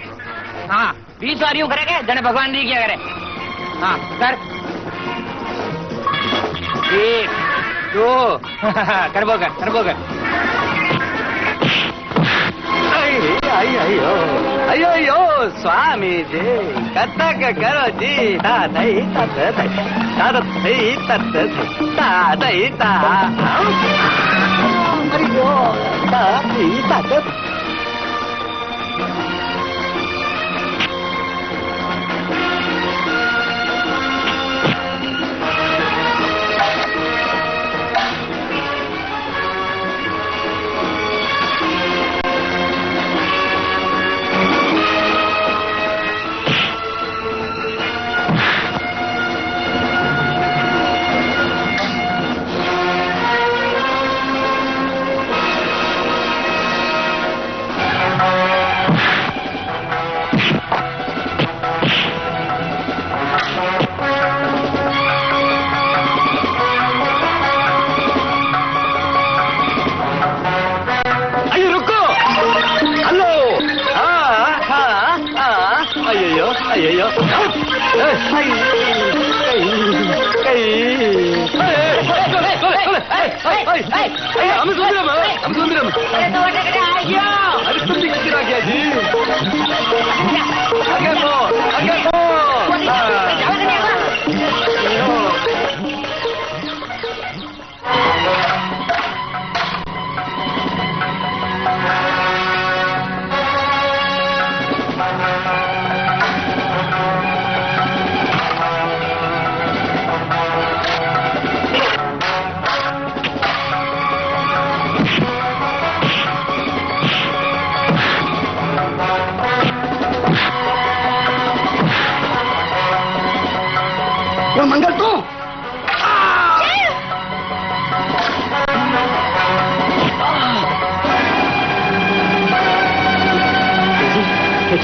हाँ 20 बार यूं करेंगे जने भगवान नहीं किया करे। हाँ कर 1 2 कर बोल अयो स्वामी जी कतक करो जी तादई तत तादई तत तादई ता अयो तादई तत।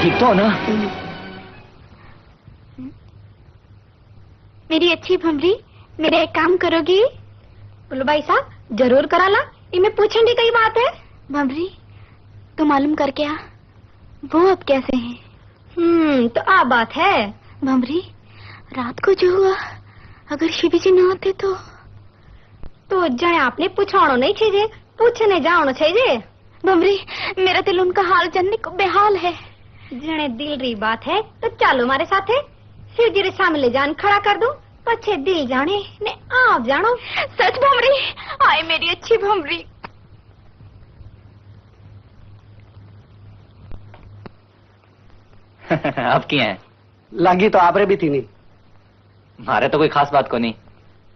ठीक तो हो ना? मेरी अच्छी भमरी, मेरा एक काम करोगी? बोलो भाई साहब, जरूर करा ला, इनमें पूछने की कई बात है। भमरी, तो मालूम करके आ, वो अब कैसे हैं? तो आ बात है। भमरी, रात को जो हुआ, अगर शिवी जी न आते तो जने आपने पूछाणो नहीं चाहिए, पूछने जानो चाहिए। भमरी, मेरा दिल उनका हाल जानने को बेहाल है। जने दिल री बात है तो चालो हमारे साथ है, शिव जी रे सामने ले जान खड़ा कर दूं, पछे दिल जाने ने आप जानो। सच भमरी, आए मेरी अच्छी भमरी। आप की हैं? लागी तो आप रे भी थी नहीं। मारे तो कोई खास बात को नहीं,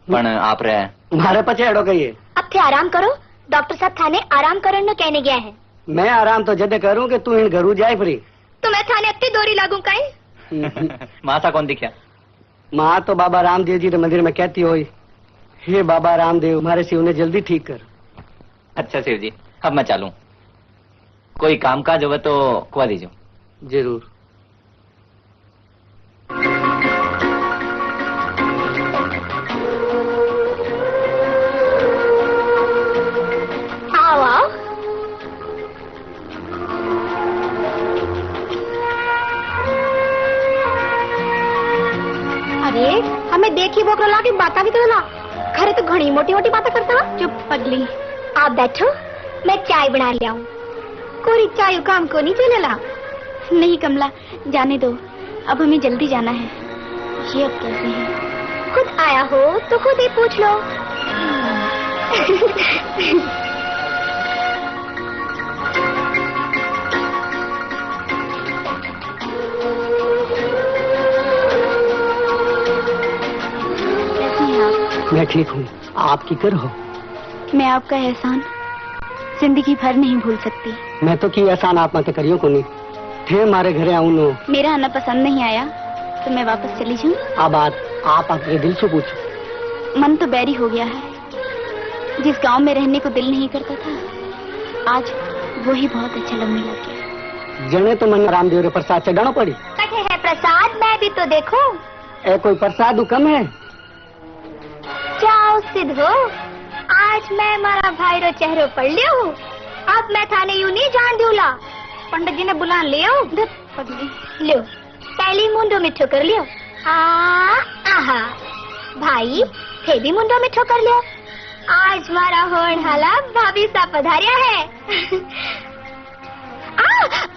पण आप रे मारे पचे एडो कहिए। अब थे आराम करो, डॉक्टर साहब थाने आराम करने न कहने गया है। मैं आराम तो जदे करूं कि तू इन घरू जाए फ्री। तो मैं थाने अत्ती दोरी लागू कहीं? मासा कौन दिखा? माँ तो बाबा रामदेव जी के मंदिर में कहती हुई, हे बाबा रामदेव, हमारे शिव ने जल्दी ठीक कर। अच्छा शिव जी, अब मैं चालूं। कोई काम काज हो तो खुआ दीजिए। जरूर। आओ आओ। अरे हमें देखी बोकरो ला के बाता भी तो ला, खरे तो घनी मोटी मोटी बातें करता ना। चुप पगली, आप बैठो, मैं चाय बना ले आऊं। कोरी चाय काम को नहीं चलेला। नहीं कमला, जाने दो, अब हमें जल्दी जाना है। ये अब कैसे है? खुद आया हो तो खुद ही पूछ लो। मैं ठीक हूँ, आप की कर हो? मैं आपका एहसान जिंदगी भर नहीं भूल सकती। मैं तो की एहसान आप मत करियो को नहीं थे, मारे घरे आऊं नो। मेरा आना पसंद नहीं आया तो मैं वापस चली जाऊं? अब आप अपने दिल से पूछो। मन तो बैरी हो गया है। जिस गांव में रहने को दिल नहीं करता था, आज वो ही बहुत अच्छा लगने लग गया। जने तो मन रामदेव रे प्रसाद चढ़ाना पड़ी। कटे है प्रसाद, मैं भी तो देखो। ए कोई प्रसाद कम है? जाओ सिद्ध हो, आज मैं मारा भाई रो चेहरो पढ़ लियो। अब मैं थाने यूं नहीं जान दूला, पंडित जी ने बुला लियो। लियो, पहली मुंडो मिठो कर लियो। आहा भाई, थे भी मुंडो मिठो कर लियो। आज मारा होन हाला भाभी सा पधारिया है।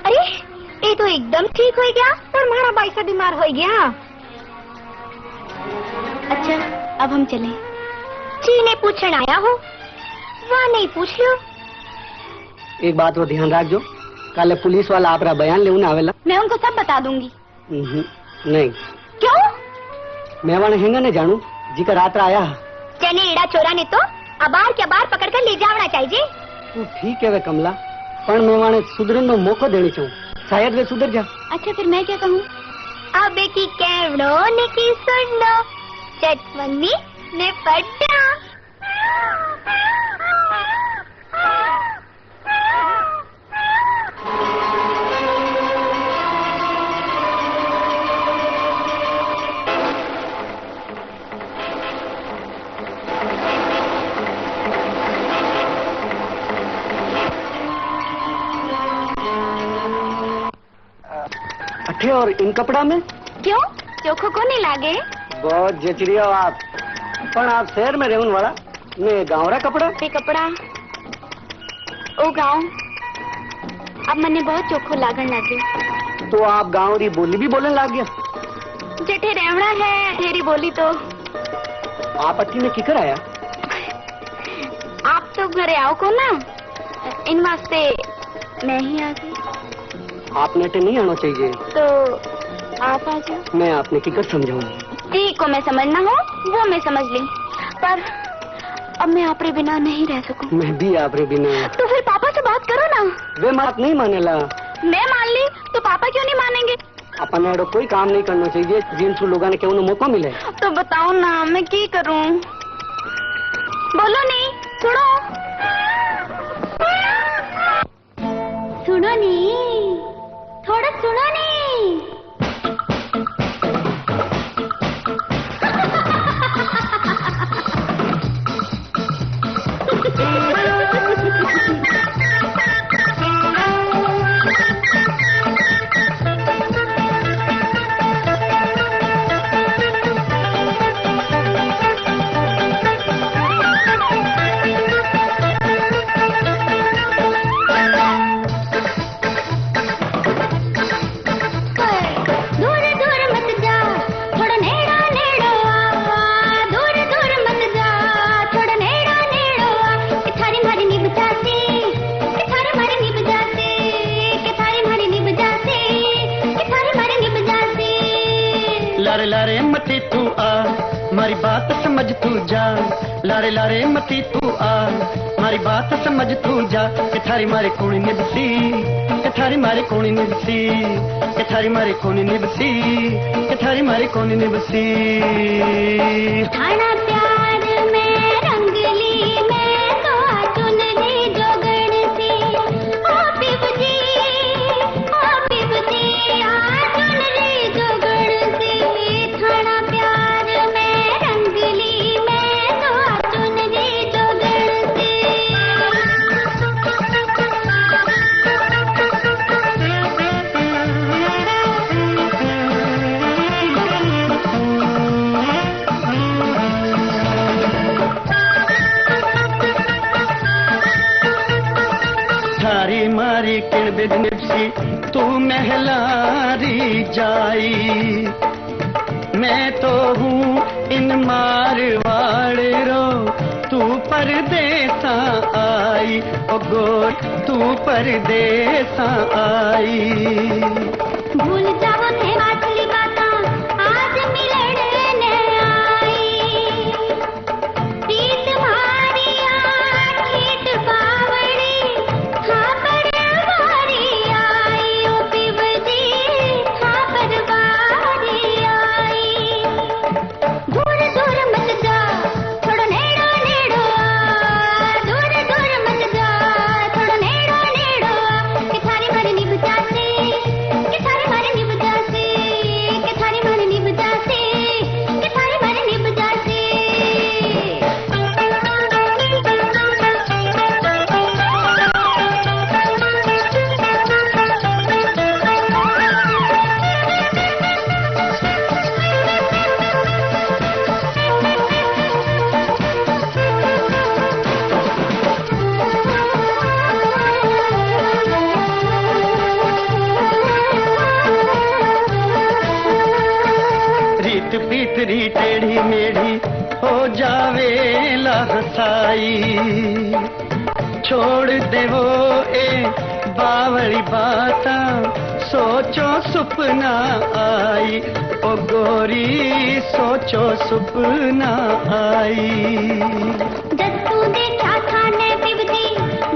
अरे ये तो एकदम ठीक हो गया, पर मारा भाई सा बीमार हो गया। अच्छा, अब हम चलें। जी ने पूछन आया हो, वहाँ नहीं पूछ लो। एक बात वो ध्यान रखो, कल पुलिस वाला आपरा बयान ले उन्हें आवेला। मैं उनको सब बता दूंगी। नहीं। क्यों? मैं वहाँ हेंगा ने जानू, जिका रात आया। जने एड़ा चोरा ने तो अबार के अबार पकड़ कर ले जाना चाहिए। तू ठीक है वे कमला, पर मैं वहाँ सुधरन नो मौको देनी चाहूँ, शायद वे सुधर जा। अच्छा फिर मैं क्या कहूँ? अब की कहनो ने की सुनो, चटवनी ने पड्डा। अठे और इन कपड़ा में क्यों? चोखो को नहीं लागे? बहुत जचरी हो आप, पर आप शहर में रहने वाला, मैं गाँव रा कपड़ा। ये कपड़ा ओ गाँव अब मने बहुत चोखो लागन लगे। तो आप गाँव री बोली भी बोलने लग गया? जेठे रहना है तेरी बोली तो। आप अति में किकर आया? आप तो घरे आओ को ना, इन वास्ते मैं ही आ गई। आपने तो नहीं आना चाहिए। तो आप आ जाओ। मैं आपने किकर समझाऊं? ठीक को मैं समझना हो वो मैं समझ ली, पर अब मैं आप रे बिना नहीं रह सकूं। मैं भी आप रे बिना। तो फिर पापा से बात करो ना। वे बात नहीं मानेला। मैं मान ली तो पापा क्यों नहीं मानेंगे? अपन एडो कोई काम नहीं करना चाहिए जिन लोगों ने केवल मौका मिले। तो बताओ ना मैं क्या करूं? बोलो नहीं, सुनो। सुनो नहीं, थोड़ा सुनो नहीं। मारी बात समझ तू जा, लारे लारे मती तू आ, मारी बात समझ तू जा, कि थारी मारी कोणी निभसी, कि थारी मारी कोणी निभसी, कि थारी मारी कोणी निभसी, कि थारी मारी कोणी निभसी। थाना प्यार में रंगली में तो चुनरी जोगण सी, ओ पिबजी आ चुनरी जोगण सी। थाना प्यार में रंगली में तो चुनरी जोगण सी। थारी मारी किण बिद निपसी तू महलारी जाई, मैं तो हूँ इन मारवाड़े रो, तू परदेसा आई, ओ गोर तू परदेसा आई। भूल जाओ थे माछली बाता आज मिलने आई, प्रीत मारी आठीट बावड़ी हाँ परवारी आई, ओ पिबजी हाँ परवारी आई। दूर दूर मत जा थोड़ा नेड़ो नेड़ो आ, दूर दूर मत जा थोड़ा नेड़ो नेड़ो आ, कि थारी मारी निभ जाती, कि थारी मारी निभ जाती, कि थारी मारी निभ जाती, कि थारी मारी निभ जाती। रीत पीतरी टेढ़ी मेढ़ी हो जावे लहसाई, छोड़ देवो ए बावड़ी बाता, सोचो सुपना आई, ओ गोरी सोचो सुपना आई। जब तू देखा खाने पिबजी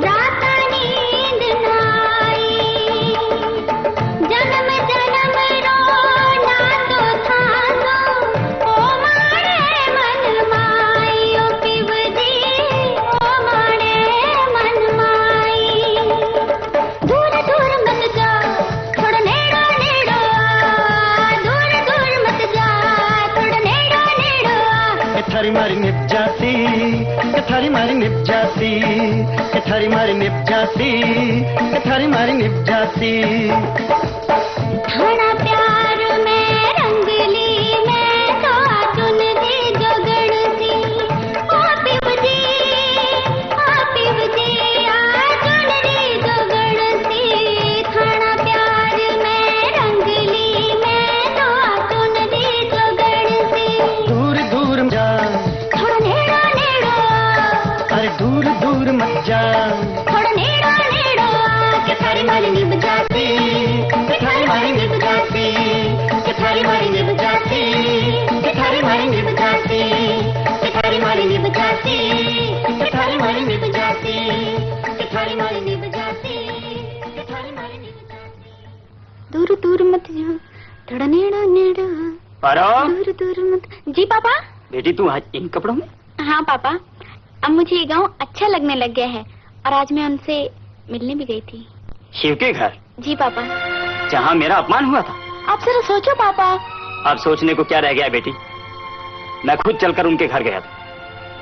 राता नींद न आई, जन्म जन्म रो ना तो था सो, ओ मारे मन माई, ओ पिबजी ओ मारे मन माई। दूर दूर मत जा थोड़ा नेड़ो नेड़ो आ, दूर दूर मत जा थोड़ा नेड़ो नेड़ो आ। कि थारी मारी निभ जाती, कि थारी मारी निभ जाती, कि थारी मारी निभ जाती, कि थारी मारी निभ जाती। थाना प्यार में रंगली में तो चुनरी जोगण सी, ओ पिबजी आ चुनरी जोगण सी। थाना प्यार में रंगली में तो चुनरी जोगण सी। दूर दूर जा, थोड़ा नेड़ो नेड़ो आ, अरे दूर दूर मत जा, थोड़ा नेड़ो नेड़ो आ, कि थारी मारी निभ जाती, कि थारी मारी निभ जाती, कि थारी मारी निभ जाती, कि थारी मारी निभ जाती, कि थारी मारी निभ जाती, कि थारी मारी निभ जाती, कि थारी मारी निभ जाती, कि थारी मारी निभ जाती। दूर दूर मत जा थोड़ा नेड़ो नेड़ो आ, पारो दूर दूर मत। जी पापा। बेटी तू आज इन कपड़ों में? हाँ पापा, अब मुझे ये गांव अच्छा लगने लग गया है, और आज मैं उनसे मिलने भी गई थी। शिव के घर जी पापा। जहाँ मेरा अपमान हुआ था? आप जरा सोचो पापा। अब सोचने को क्या रह गया बेटी, मैं खुद चलकर उनके घर गया था,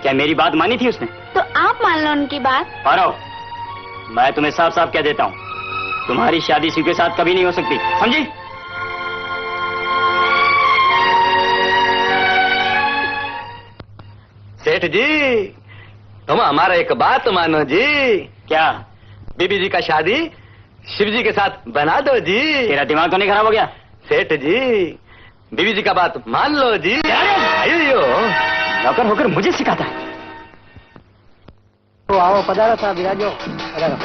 क्या मेरी बात मानी थी उसने? तो आप मान लो उनकी बात। पारो, मैं तुम्हें साफ साफ कह देता हूँ, तुम्हारी शादी शिव के साथ कभी नहीं हो सकती, समझी? सेठ जी तुम हमारा एक बात मानो जी। क्या? बीबी जी का शादी शिव जी के साथ बना दो जी। तेरा दिमाग तो नहीं खराब हो गया? सेठ जी बीबी जी का बात मान लो जी। अयो नौकर होकर मुझे सिखाता है। तो आओ पधारो साहब, विराजो पधारो।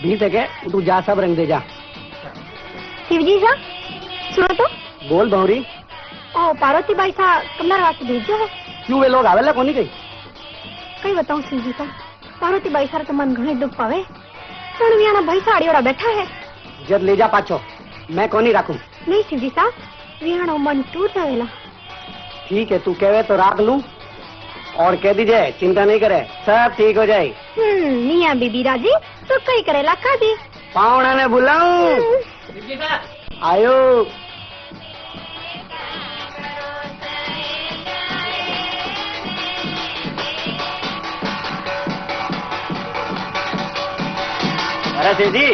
20 है तू जा सब रंग दे जा। शिवजी सा सुनो तो। बोल बहुरी। ओ पार्वती बाई सा कमला वास्ते भेजो है। क्यों वे लोग आवेला कोनी गई? कई बताऊं शिवजी सा, पार्वती बाई सारा तो मन घणे दुख पावे। पण वियाना भाई साड़ी वाला बैठा है। जब ले जा पाछो, मैं कोनी रखूं। नहीं शिवजी सा, वियाना मन टूट जावेला। ठीक है, तू कहवे तो राख लूं और कह दीजिए चिंता नहीं करे, सब ठीक हो जाए। मियां बीबी राजी तो कई करे लाखा जी। पावना ने बुलाऊं। आयो। अरे सेठी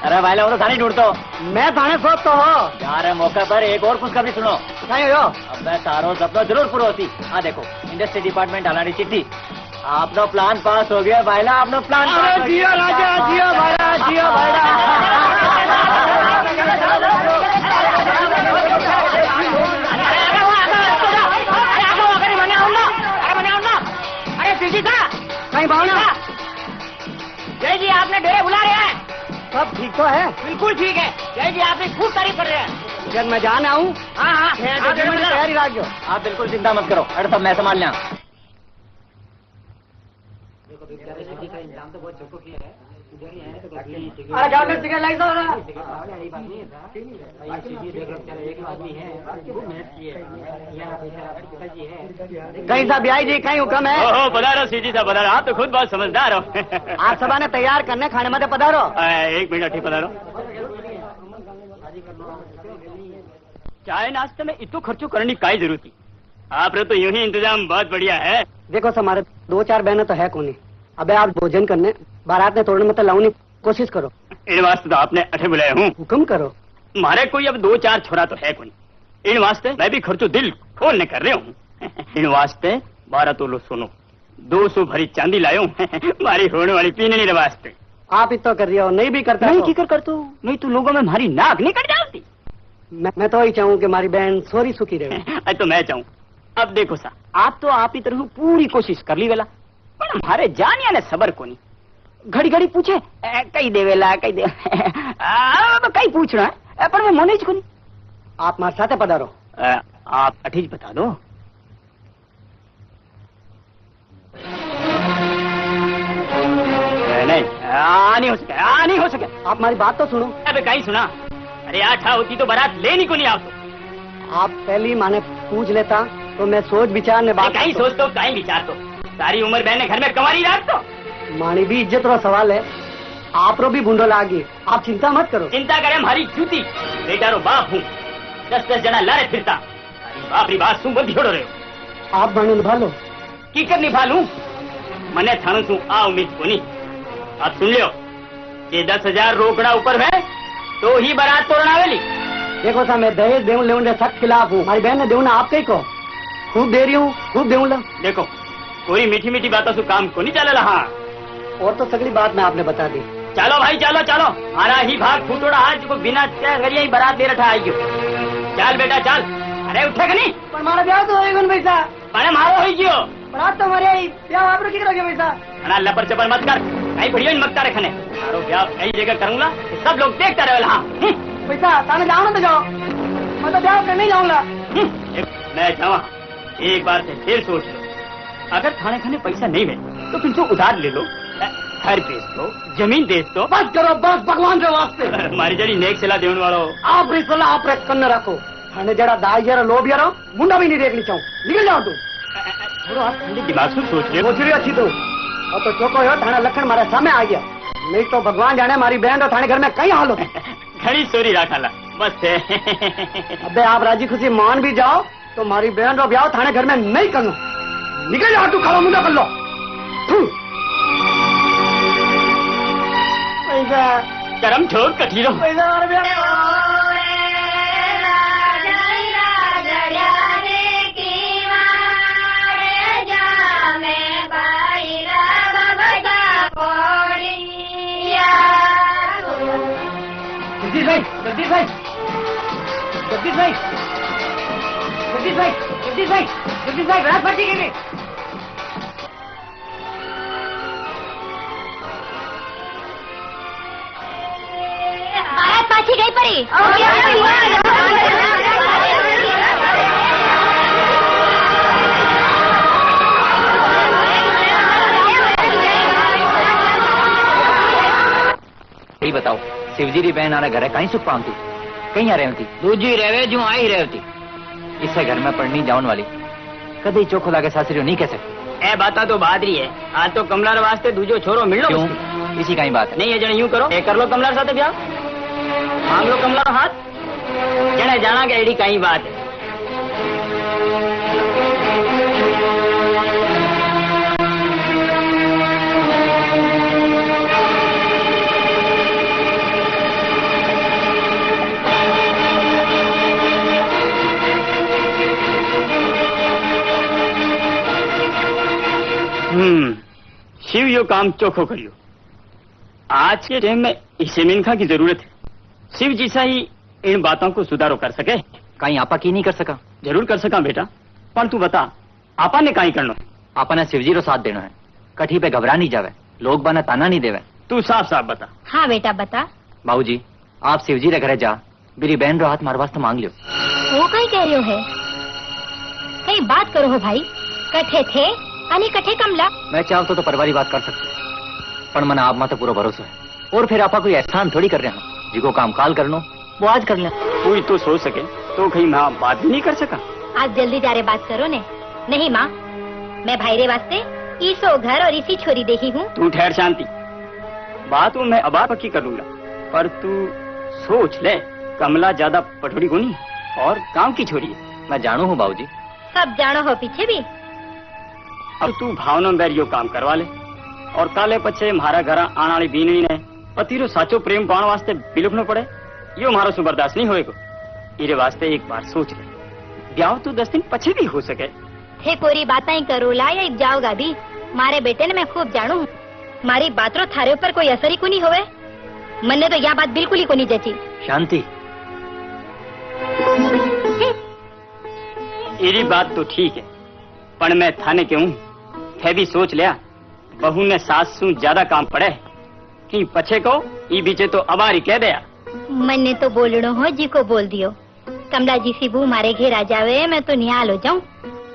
अरे भाई वो तो थाने ढूंढतो। मैं थाने सोचता हो यार मौके पर एक और खुशखबरी सुनो। नहीं हो अब मैं तारो सपना जरूर पूरा होती। हाँ देखो इंडस्ट्री डिपार्टमेंट हलाड़ी चिट्ठी, आपनो प्लान पास हो गया भाईला, आपनो प्लान पास हो जियो गया। राजा, जियो भाईला, जियो भाईला। अरे शिवजी सा कहीं भावना जय जी आपने डेरे बुला रहे हैं। सब ठीक तो है? बिल्कुल ठीक है जय जी, आपने खूब तारीफ कर रहे हैं। जब मैं जान आऊँ हाँ हाँ तैयारी रख दो। आप बिल्कुल चिंता मत करो, अरे सब मैं संभाल लिया। अरे क्या कर सिगरेट लाई तो कहीं साहब ब्याई जी कहीं हुक्म है? ओहो पधारो सीधी सा पधारो, आप तो खुद बहुत समझदार हो। आप सभा ने तैयार करने खाने में पधारो। एक मिनट ही पधारो। चाय नाश्ते में इतो खर्चो करने की जरूरत थी, आपने तो यूं ही इंतजाम बहुत बढ़िया है। देखो हमारे 2-4 बहनें तो है कोनी, अबे आप भोजन करने बारात ने तोड़ने मतलब लाऊनी कोशिश करो। इन वास्ते तो आपने अठे बुलाया हूँ। हुक्म करो। मारे कोई अब 2-4 छोरा तो है कोई, इन वास्ते मैं भी खर्चो दिल खोलने कर रहा हूँ। इन वास्ते 12 तोलो सोनो 200 भरी चांदी लायो मारी होने वाली पीने वास्ते। आप इतना कर रही हो, नहीं भी करता नहीं तो? फिक्र कर, तो नहीं तो लोगों में हमारी नाक नहीं कट जाती। मैं तो ही चाहूँ कि हमारी बहन सोरी सुखी रहे। तो मैं चाहूँ। अब देखो सा, आप तो आप ही तरह पूरी कोशिश कर ली वेला, पर हमारे जानिया ने सबर को नहीं। घड़ी घड़ी पूछे कई दे वेला कई दे कई पूछना है, पर मैं मोने को नहीं। आप हमारे साथ पधारो। आप अठीज बता दो। नहीं नहीं हो सके, नहीं हो सके। आप हमारी बात तो सुनो। अबे कहीं सुना, अरे आठा होती तो बारात लेनी को नहीं। आप तो आप पहली माने पूछ लेता तो मैं सोच विचार ने बात कहीं सोच तो कहीं विचार तो सारी उम्र बहने घर में कमारी रात तो मानी भी इज्जत रो सवाल है। आप रो भी बूंदो लागी, आप चिंता मत करो। चिंता करे हमारी जूती बेटा रो बाप हूँ, 10-10 जना लारे फिरता। बाप री बात सुन बंदी छोड़ो रहे हो। आप बहन निभा लो। की कर निभा लूं, मने थानू सू आ उम्मीद को नहीं। आप सुन लियो, ये 10,000 रोकड़ा ऊपर है तो ही बारात तोड़ना आवेली। देखो सा मैं दहेज देऊं लेऊं दे सख्त खिलाफ हूँ। हमारी बहन ने देऊ ना आपके ही को खूब दे रही हूँ, खूब देऊं ला। देखो कोई मीठी मीठी बातों से काम को नहीं चले रहा। और तो सगली बात मैं आपने बता दी। चलो भाई चलो चलो, हमारा ही भाग फूटोड़ा आज को बिना गरिया ही बारात दे रखा है। चल बेटा चल। अरे उठे कि नहीं? पर हमारा ब्याह तो होएगा पैसा। अरे मारो ही जियो बारात तो हमारे आई, ब्याह आप रखी करोगे पैसा। अना लपर चपर मत कर, कहीं बढ़िया मगता रखने। मारो ब्याह कई जगह करूंगा, सब लोग देखता रहे। हाँ पैसा ताने जाओ ना तो जाओ, मैं तो ब्याह करने जाऊंगा। मैं जावा, एक बार से फिर सोच लो। अगर खाने खाने पैसा नहीं मिले तो फिर तो उधार ले लो, घर बेच दो, जमीन बेच दो। बस करो बस, भगवान के वास्ते। मारी जड़ी नेक सलाह देने वालों। आप री सलाह आप कन्न रखो। थाने जरा दाई जरा लोभ यारो मुंडा भी नहीं देखनी चाहूँ। निकल जाओ तू। थोड़ा आप ठंडे दिमाग से सोच ले। सोच रही अच्छी तू और तो चौको हो थाना लखन मारे सामने आ गया, नहीं तो भगवान जाने हमारी बहन और थाने घर में कई हाल हो। घड़ी सोरी रखा मस्त है। अबे आप राजी खुशी मान भी जाओ तो हमारी बहन रो ब्याह थाने घर में नहीं करना। निकल जाओ तू, खड़ा मुंडा कर लो। पैसा करम ठोक कठी रो। पैसा हमारे ब्याह जगदीश भाई, जगदीश भाई, जगदीश भाई, जगदीश भाई, जगदीश भाई, रात भर ठीक है। आई परी यही बताओ शिवजी री बहन आना घर है कहीं सुख पाती कहीं आ रही होती दूजी रहे जो आई रहती इससे घर में पढ़नी जाऊन वाली कभी चोखो लागे सासरियों नहीं कह सकती ए बाता तो बादरी है आज तो कमलार वास्ते दूजो छोरो मिल लो क्यों इसी का ही बात है नहीं है जने यूं करो ए कर लो कमलार साथे ब्याह मांग लो कमलार हाथ जने जाना के एडी कहीं बात है शिव यो काम चोखो करियो आज के टाइम में इसे मिनखा की जरूरत है शिव जी सा ही इन बातों को सुधारो कर सके कहीं आपा की नहीं कर सका जरूर कर सका बेटा पर तू बता आपा ने कहीं करना आपा ने शिवजी रो साथ देना है कठी पे घबरा नहीं जावे लोग बना ताना नहीं देवे तू साफ साफ बता हाँ बेटा बता बाबूजी आप शिवजी रे घरे जा मेरी बहन रो हाथ मार वास्ते मांग लियो वो कहीं कह रहे हो है कहीं बात करो हो भाई कठे थे अने कठे कमला मैं चाहता तो परिवारी बात कर सकते पर मना आप मां तो पूरा भरोसा है और फिर आपा कोई एहसान थोड़ी कर रहे हैं जिको काम काल करनो वो आज कर ले कोई तो सोच सके तो कहीं मैं बात भी नहीं कर सका आज जल्दी जा रहे बात करो ने नहीं माँ मैं भाई रे वास्ते इसो घर और इसी छोरी देखी हूँ तू ठहर शांति बात वो मैं अबार पक्की कर लूंगा पर तू सोच ले कमला ज्यादा पठोड़ी को नहीं और गांव की छोरी है मैं जानू हूँ बाबूजी सब जानो हो पीछे भी अब तू भावना बैर यो काम करवा ले और काले पछे मारा घर आने वाली बीनड़ी ने पति रो साचो प्रेम पाने वास्ते बिलुकनो पड़े यो मारो सु बर्दाश्त नहीं होएगो इरे वास्ते एक बार सोच ले ब्याह तो 10 दिन पछे भी हो सके थे कोरी बातें करो ला या जाओगा भी मारे बेटे ने मैं खूब जानू हूँ मारी बातरो थारे ऊपर कोई असर ही को नहीं होवे मन्ने तो यह बात बिल्कुल ही को नहीं जची शांति इरी बात तो ठीक है पर मैं थाने क्यों थे भी सोच लिया बहू ने सास सु ज्यादा काम पड़े कि पछे को ई बीचे तो अबारी कह दिया मन्ने तो बोलनो हो जी को बोल दियो कमला जी सी बू मारे घेर आ जावे मैं तो निहाल हो जाऊं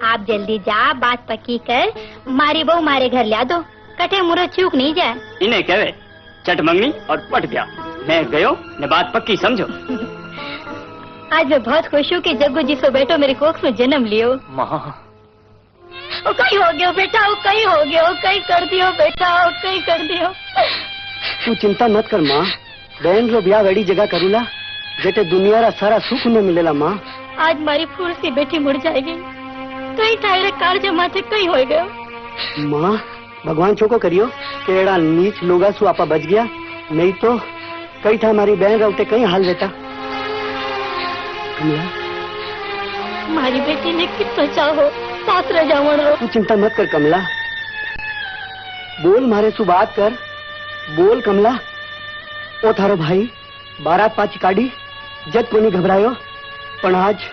आप जल्दी जा बात पक्की कर मारी बहू मारे घर ला दो कटे मुरो चूक नहीं जाए इन्हें कहवे चट मंगनी और पट गया मैं गयो ने बात पक्की समझो आज मैं बहुत खुश हूँ कि जग्गू जी सो बेटो मेरी कोख में जन्म लियो माँ वो कहीं हो गयो बेटा वो कहीं हो गयो कहीं कर दियो बेटा वो कहीं कर दियो तू चिंता मत कर माँ बहन रो ब्याह वड़ी जगह करूला जेटे दुनिया रा सारा सुख न मिलेला माँ आज मारी फूल सी बेटी मुड़ जाएगी कहीं थारे कार्य माथे कहीं हो गयो माँ भगवान चोको करियो कि एड़ा नीच लोगा सु आपा बच गया नहीं तो कई था हमारी बहन रौटे कहीं हाल देता कमला मारी बेटी ने कितना चाहो सासरे जावण रो तू चिंता मत कर कमला बोल मारे सु बात कर बोल कमला ओ थारो भाई 12 पाची काढ़ी जद कोनी घबरायो पण आज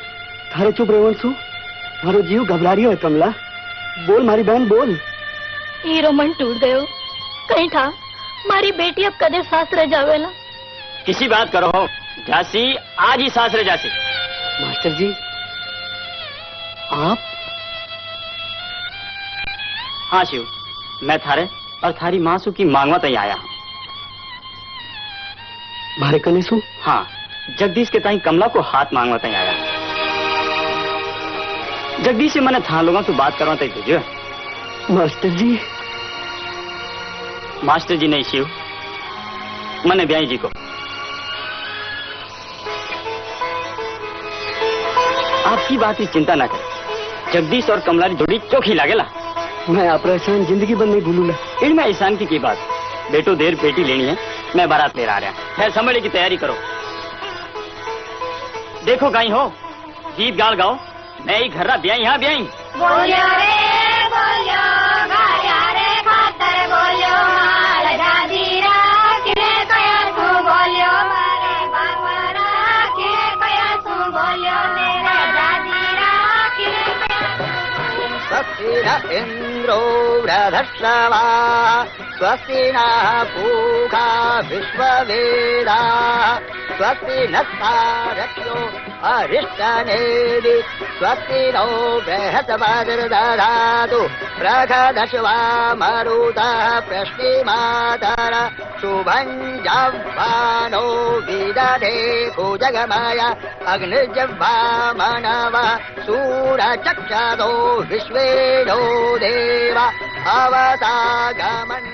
थारे चुप रेवण सु मारो जीव घबरा रियो है कमला बोल मारी बहन बोल हीरो मन टूट गयो कहीं था मारी बेटी अब कदे सासरे जावेला किसी बात करो झांसी आज ही सासरे जासी मास्टर जी आप हाँ शिव मैं थारे और थारी मासू की मांगवा तई आया हूँ मारे कने सु हाँ जगदीश के ताई कमला को हाथ मांगवा तई आया जगदीश से मैंने था लोगों से बात करवा तई तुझे मास्टर जी मास्टर जी नहीं शिव मैंने ब्याई जी को आपकी बात की चिंता ना करें जगदीश और कमला की जोड़ी चोखी लागेला मैं आप एहसान जिंदगी भर नहीं भूलूंगा इनमें एहसान की बात बेटो देर बेटी लेनी है मैं बारात ले रहा है समझने की तैयारी करो देखो गाई हो गीत गाल गाओ मैं ही घर ब्याई यहाँ ब्याई बोलियो रे बोलियो गाया रे खातर बोलियो माल दादीरा किने कया तू बोलियो मारे बाबरा किने कया तू बोलियो मेरा दादीरा किने कया स्वस्ति न इन्द्रो वृधश्रवा स्वस्ति नः पूषा विश्ववेदाः स्वस्ति नस्तारक्ष्यो अरिष्टनेमि स्वस्ति नो बृहस्पतिर्दधातु प्रखदश्वा मरुतः प्रश्निमातर शुभं जह्वानो विदधे भुजगमय अग्निजह्वामनवः सूरचक्षतो विश्वेनो देव अवतागमन्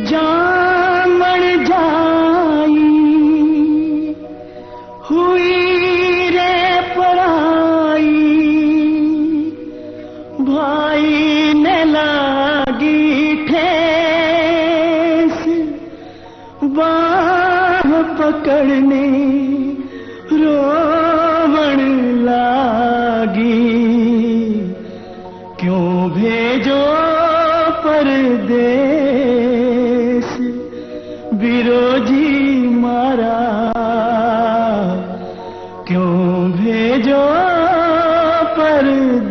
जामण जाई हुई रे पराई भाई ने लागी ठेस बाह पकड़ने रोवण लागी क्यों भेजो परदेस बिरोजी मारा क्यों भेजो परदेस।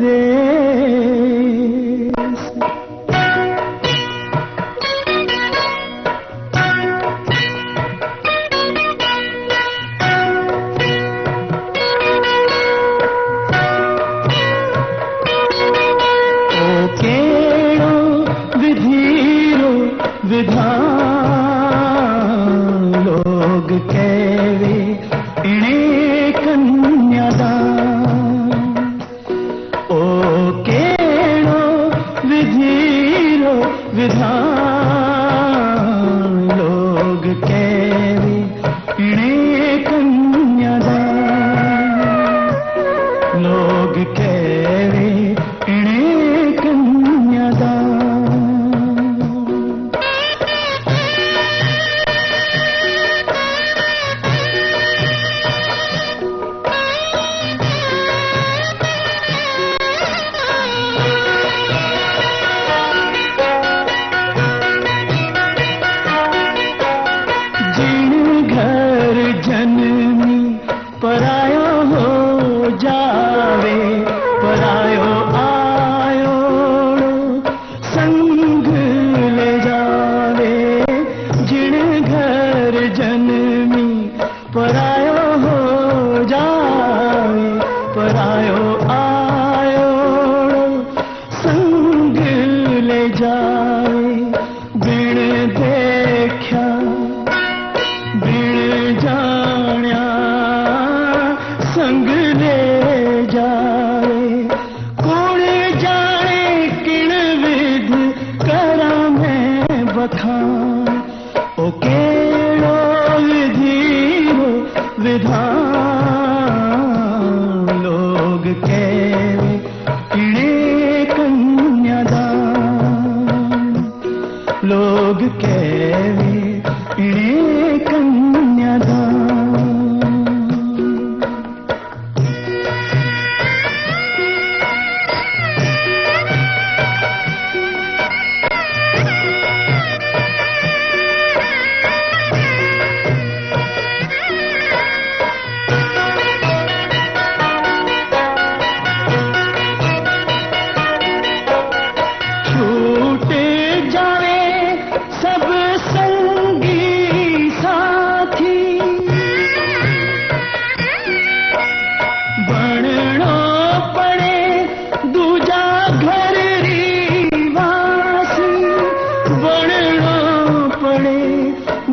ओ केड़ो विधीरो विधान लोग कहवे इणे कन्यादान ओ केड़ो विधीरो विधान लोग कहवे इणे कन्यादान लोग कहवे इणे कन्यादान। जिन घर जननी परायो हो जावे परायो आयो संग ले जावे जिन घर जननी परायो हो जावे परायो आयो संग ले जावे बिन देखा बिन जाण्या संग ले जाए कौन जाने किण विध करा मैं बखान ओ केड़ो विधीरो विधान लोग कहवे इणे कन्यादान लोग कहवे इणे कन्यादान। छूटे जावे सब संगी साथी बननो पड़े दूजा घर रीवासी बननो पड़े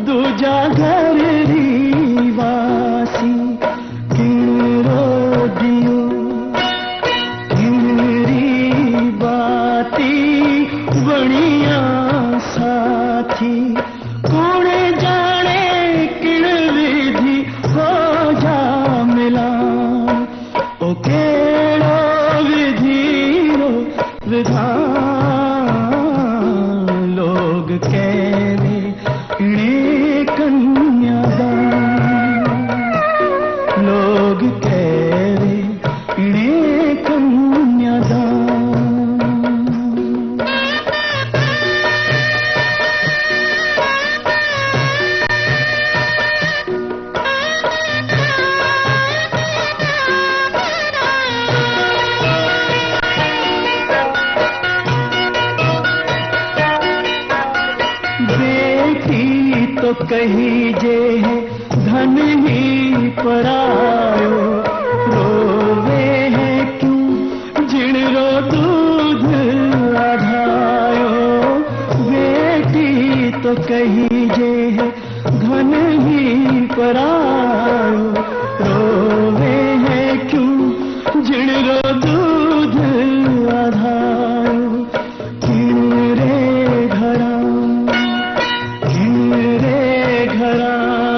दूजा घर रीवासी किरो दियो किरी बाती बनिया साथी कौन जाने किण विधि हो जा मिला ओ केड़ो विधीरो विधान लोग कहवे इणे कन्यादान लोग कहवे इणे कन्यादान। बेटी तो कही जे है धन ही परायो, रोवे है क्यों जिण रो दूध आधायो। बेटी तो कही जे है धन ही परायो, रोवे है क्यों जिण रो दूध आधायो। किन रे घरा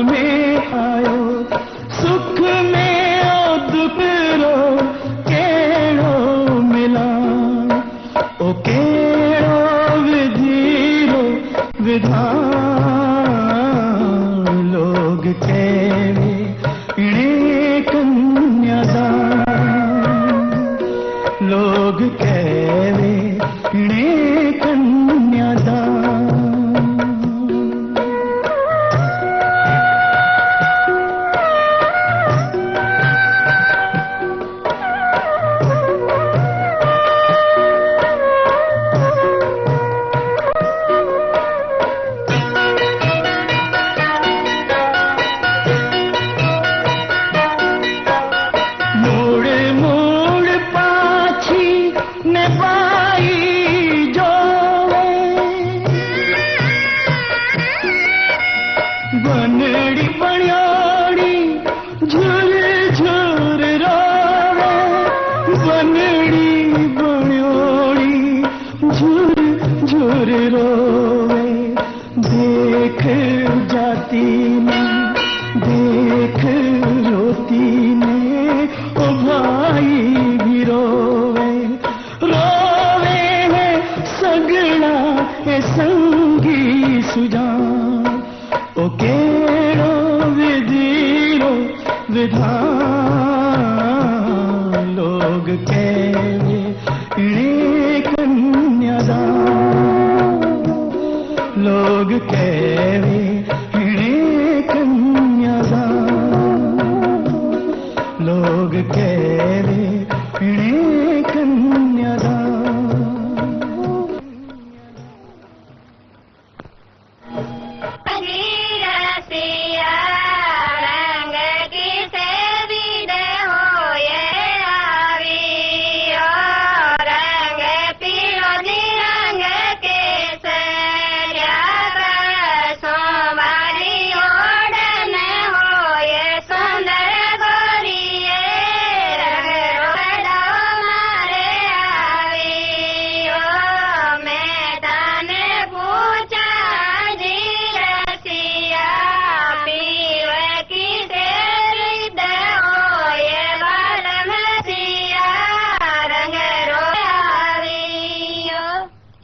में आयो, सुख में ओ दुख रो केड़ो मिला। ओ केड़ो विधि रो विधान, लोग कहवे इणे कन्यादान। लोग कहवे इणे कन्यादान। बनड़ी बणियोड़ी झुर झुर रोवे, बनड़ी बणियोड़ी झुर झुर रोवे। देख जाती ने देख रोती ने, ओ भाई भी रोवे। रोवे है सगड़ा है संगी सुजान। ओ केड़ो विधि रो विधान, लोग कहवे इणे कन्यादान। लोग कहवे इणे कन्यादान। लोग कहवे इणे कन्यादान।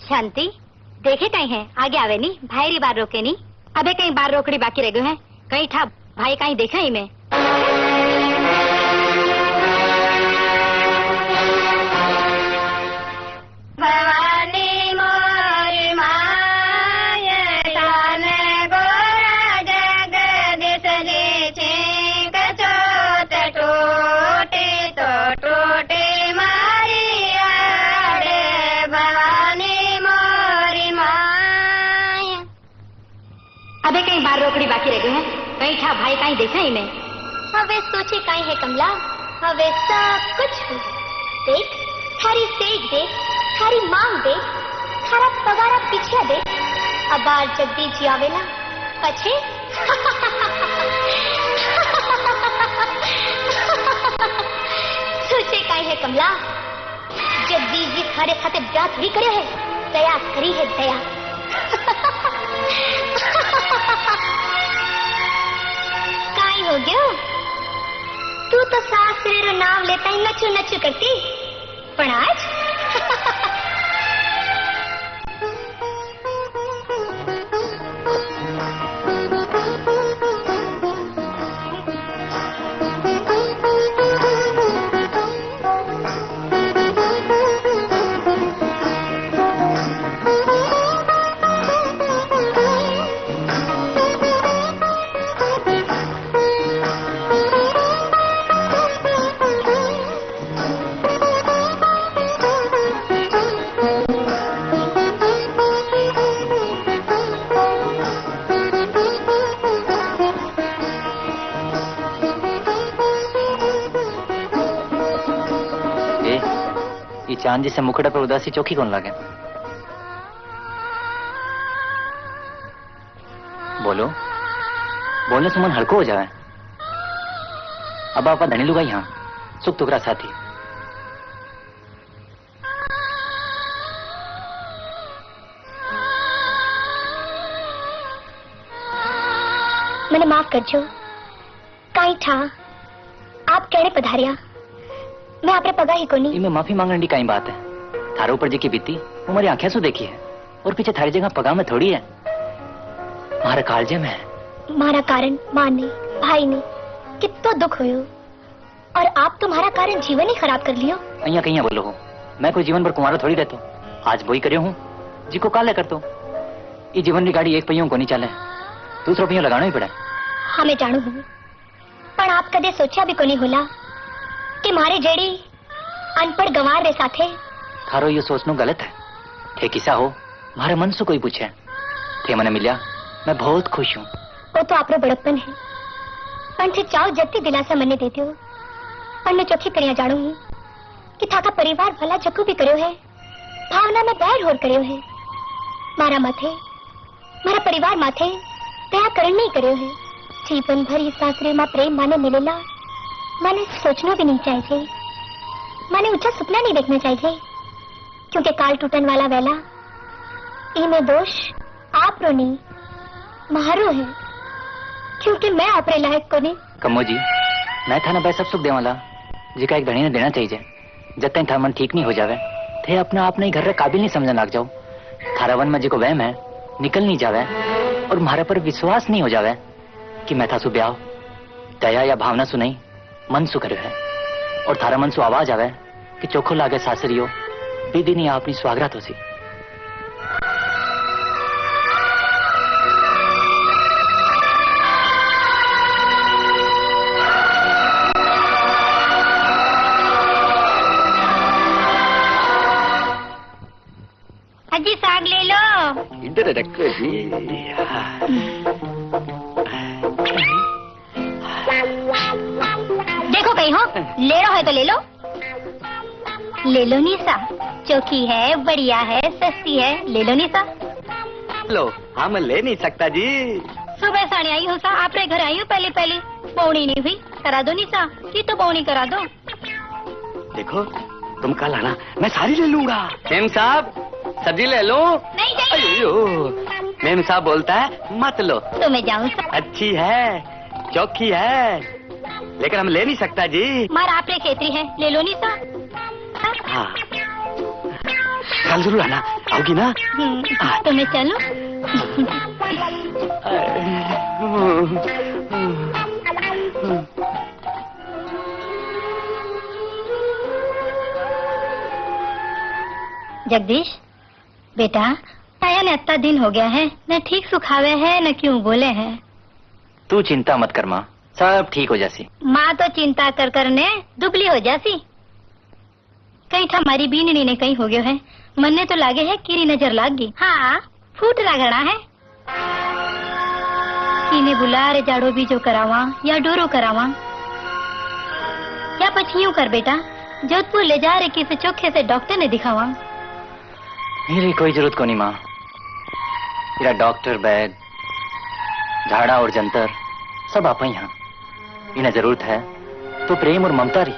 शांति देखे कहीं है आगे आवे नी, भाई री बार रोके नी। अबे कहीं बार रोकड़ी बाकी रह गयो है, कहीं था भाई कहीं देखा ही मैं। भवानी मोर माय तान गोरा जगदीश जी छिंक चोट टूटे तो टूटे मारी आड़े। भवानी मोरी माय। अबे कहीं बार रोकड़ी बाकी रह गयो है, कहीं था भाई कहीं देखा ही मैं। हवे सोचे कहीं है कमला, हवे सब कुछ हो। देख थारी सेठ देख, थारी मांग देख, थारा पगारा पीछे देख। अब बार जगदीश जी आवे ना पछे सोचे कहीं है कमला, जगदीश जी थारे खाते ब्याह थोड़ी करे है, दया करी है दया। काई हो गयो, तू तो सासरे रो नाम लेता ही नचू नचू करती, पण आज चांद जिसे मुखड़ा पर उदासी चौकी कौन लागे? बोलो बोलने से मन हल्को हो जाए। अब आपा धनी लुगा यहाँ सुख टुकरा साथी। मैंने माफ करजो। काई था आप केड़े पधारिया, मैं आपरे पगा ही कोनी। इनमें माफी मांगने की काई बात है? थारे ऊपर जी की बीती वो हमारी आंखें से देखी है, और पीछे थारी जगह पगा में थोड़ी है, मारे कालजे में है। मारा कारण मां ने भाई ने कितो दुख होयो, और आप तुम्हारा कारण जीवन ही खराब कर लियो। अहिया कहिया बोलो हो, मैं कोई जीवन पर कुंवारा थोड़ी रहता। आज वही करियो हूँ जी को काले कर दो। ये जीवन की गाड़ी एक पहियों को नहीं चले, दूसरा पहियों लगाना ही पड़े। हाँ मैं जानू हूँ, पर आप कदे सोचा भी कोनी होला कि मारे जेड़ी अनपढ़ गंवार रे साथे। थारो ये सोचना गलत है। थे किसा हो मारे मन से कोई पूछे थे मने मिलिया, मैं बहुत खुश हूँ। वो तो आपरो बड़प्पन है, पर थे चाव जत्ती दिलासा मने देते हो। पर मैं चौखी करिया जानू हूँ कि थाका परिवार भला जकू भी करो है, भावना में बैर होर करो है। मारा माथे मारा परिवार माथे दया करण नहीं करो है। जीवन भर इस सासरे मां प्रेम माने मिलेला, माने सोचना भी नहीं चाहिए, माने ऊंचा सपना नहीं देखना चाहिए, क्योंकि काल टूटन वाला वेला इमे दोष आप रो नहीं मारो है, क्योंकि मैं आपरे लायक को नहीं। कम्मो जी मैं था ना भाई सब सुख देवाला जी का एक धनी ने देना चाहिए। जब तक थारा मन ठीक नहीं हो जावे थे अपना आप नहीं घर रे काबिल नहीं समझने लग जाओ। थारा वन में जी को वहम है निकल नहीं जावे, और मारे पर विश्वास नहीं हो जावे कि मैं था सु ब्याह दया या भावना सु नहीं मन सु करे है, और थारा मन सु आवाज आवे कि चोखो लागे सासरियो दीदी नहीं अपनी स्वागत हो सी। अजी साग ले लो। इधर रखो जी। देखो कहीं हो ले लो है तो ले लो निशा, चोखी है बढ़िया है सस्ती है, ले लो निशा। लो हम ले नहीं सकता जी। सुबह साढ़े आई हूँ सा आपरे घर आई हूँ, पहले पहले बोवनी नहीं हुई, करा दो निशा की तो बोवनी करा दो। देखो तुम कल आना मैं सारी ले लूंगा। मेम साहब सब्जी ले लो। नहीं चाहिए। मेम साहब बोलता है मत लो। तो मैं जाऊँ सा। अच्छी है चौकी है, लेकिन हम ले नहीं सकता जी। मारा आपरे खेतरी है, ले लो निशा। हाँ कल जरूर आना, आओगी ना? तो मैं चलूं? जगदीश बेटा आया ने इतना दिन हो गया है, न ठीक सुखावे है न क्यों बोले हैं। तू चिंता मत कर माँ, सब ठीक हो जासी। माँ तो चिंता कर करने दुबली हो जासी। कहीं था हमारी बीननी ने कहीं हो गयो है, मन ने तो लागे है कीरी नजर लाग गई। हाँ फूट रगड़ा है कीने बुला रे जाड़ो भी जो करावा या डोरो करावा, या पछियों कर बेटा जोधपुर ले जा रे किसी चोखे से डॉक्टर ने दिखावा। मेरी कोई जरूरत को नहीं माँ, मेरा डॉक्टर बैद झाड़ा और जंतर सब आप यहाँ। इन्हें जरूरत है तो प्रेम और ममता री।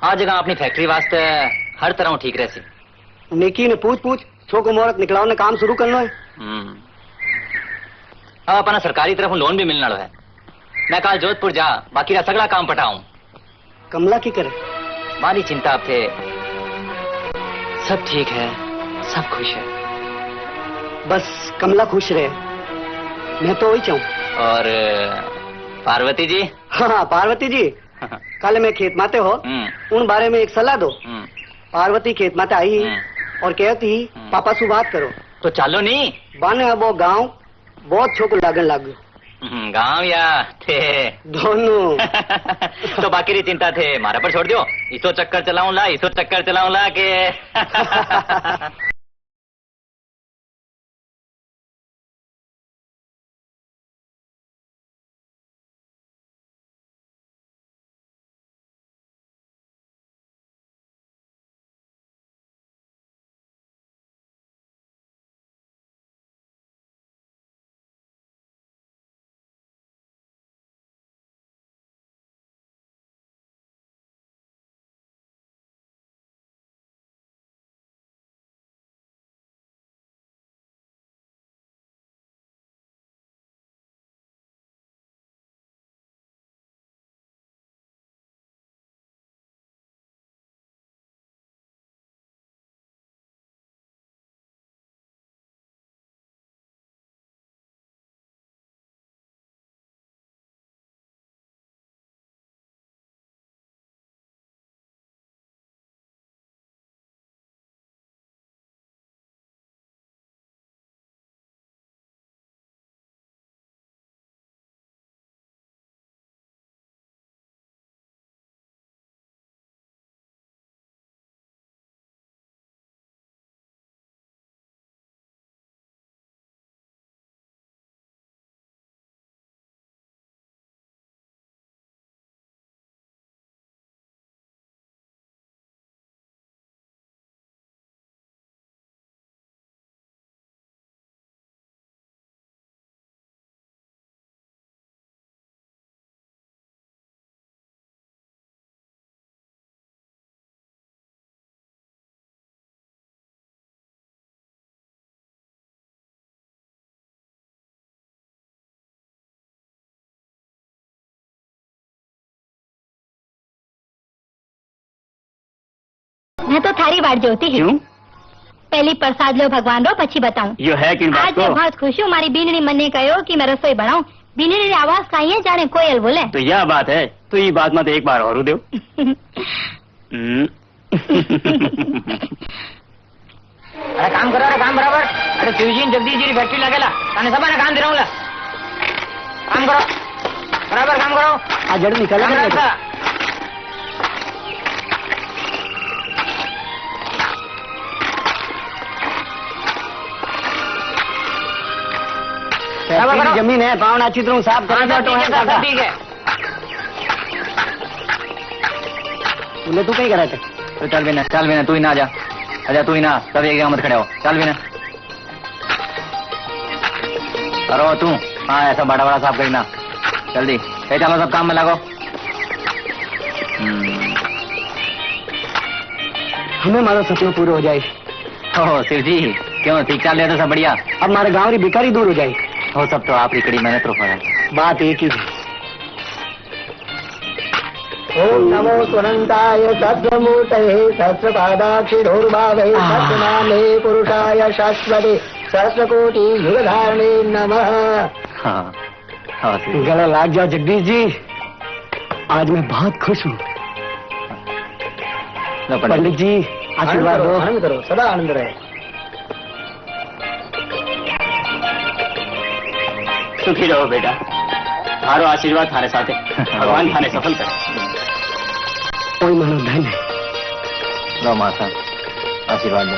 आज जगह अपनी फैक्ट्री वास्ते हर तरह ठीक रहे सी। नेकी ने पूछ छो को मोहरत निकलाओ ने काम शुरू करना है। अब अपना सरकारी तरफ लोन भी मिलना है। मैं कल जोधपुर जा बाकी का सगला काम पटाऊं। कमला की करे मारी चिंता आप थे, सब ठीक है सब खुश है। बस कमला खुश रहे, मैं तो वही चाहूँ। और पार्वती जी? हाँ पार्वती जी कल मैं खेत माते हो उन बारे में एक सलाह दो। पार्वती खेत माते आई और कहती पापा से बात करो। तो चालो नहीं बाने अब वो गाँव बहुत छोको लागन लग गयो। गाँव या थे दोनों तो बाकी की चिंता थे मारा पर छोड़ दो। इसो चक्कर चलाऊं ला के मैं तो थारी बाट जोती है। क्यों? पहली प्रसाद लो भगवान रो पछी बताऊं। यो है कि बात आज को? मैं बहुत खुश हूँ, मारी बीननी मन्ने कहो कि मैं रसोई बनाऊं। बीननी री आवाज काई है जाने कोयल बोले। तो यह बात है, तो ये बात मत एक बार और दो। अरे काम करो, अरे काम बराबर। अरे शिवजी जगदीश जी फैक्ट्री लगेला ताने सब ने काम दे रहा हूँ। काम करो बराबर, काम करो। आ जड़ निकाला काम रखा। फैक्ट्री की जमीन है, पावन अच्छी तरह साफ करो। ठीक है। बोले तू कहीं करा थे? तो चल बिना तू ही ना जा। अच्छा तू ही ना, सब एक जगह मत खड़े हो, चल बिना। करो तू, हाँ ऐसा बड़ा बड़ा साफ करना जल्दी। ये चलो सब काम में लगो। हमें हमारा सपना पूरा हो जाए। ओह शिव जी, क्यों ठीक चल रहा तो सब बढ़िया? अब हमारे गाँव की बेकारी दूर हो जाए। हो सब तो आप ही कड़ी मेहनत रूप है। बात एक ही है। ओम नमो स्वनंताय सहस्रमूर्तये सहस्रपादाक्षिणोर्भावे सहस्रनामे पुरुषाय शाश्वते सहस्रकोटि युगधारणे नमः। हाँ हाँ शिव जी। गला लाग जाओ जगदीश जी, आज मैं बहुत खुश हूँ। लो पंडित जी आशीर्वाद दो। आनंद करो, सदा आनंद रहे। सुखी रहो बेटा, थारो आशीर्वाद थारे साथे, भगवान थाने सफल करे। कोई मानो धन है। लो माता आशीर्वाद दो।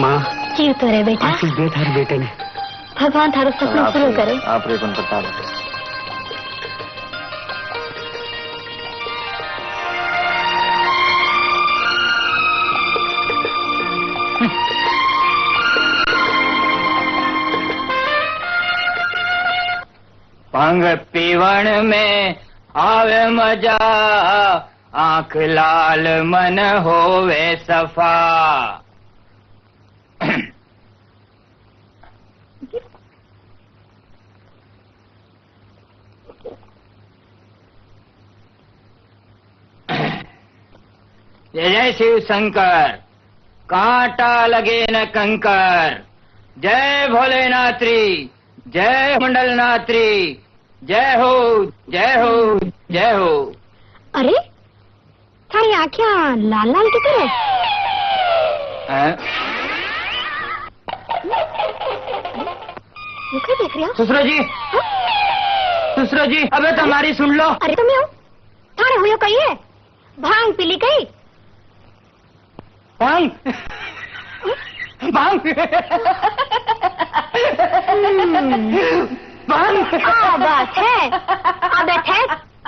माँ जीव तो रे बेटा, आशीष दे थारे बेटे ने। भगवान थारो सपना पूरा करे। आप रे कौन करता है? भंग पीवण में आवे मजा, आंख लाल मन होवे सफा। जय जय शिव शंकर, कांटा लगे न कंकर। जय भोलेनाथरी, जय मंडलनाथरी, जय हो जय हो जय हो। अरे थारी आँखें लाल लाल की तरह। वो क्या देख रहे हो? ससुर जी, ससुर जी, अबे तुम्हारी सुन लो। अरे तुम्हें हो थारे हुए कही है भांग पीली कही। भांग भांग भांग। बात है, अबे थे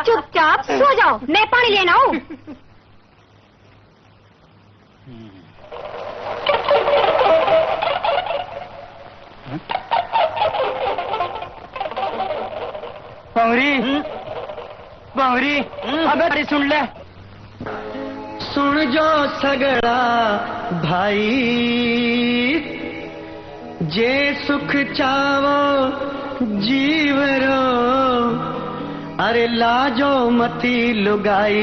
चुपचाप सो जाओ, मैं पानी लेना हूँ। पौरी पौरी, अबे तेरी सुन ले। सुन जो सगड़ा भाई, जे सुख चावो जीवरो, अरे लाजो मती लुगाई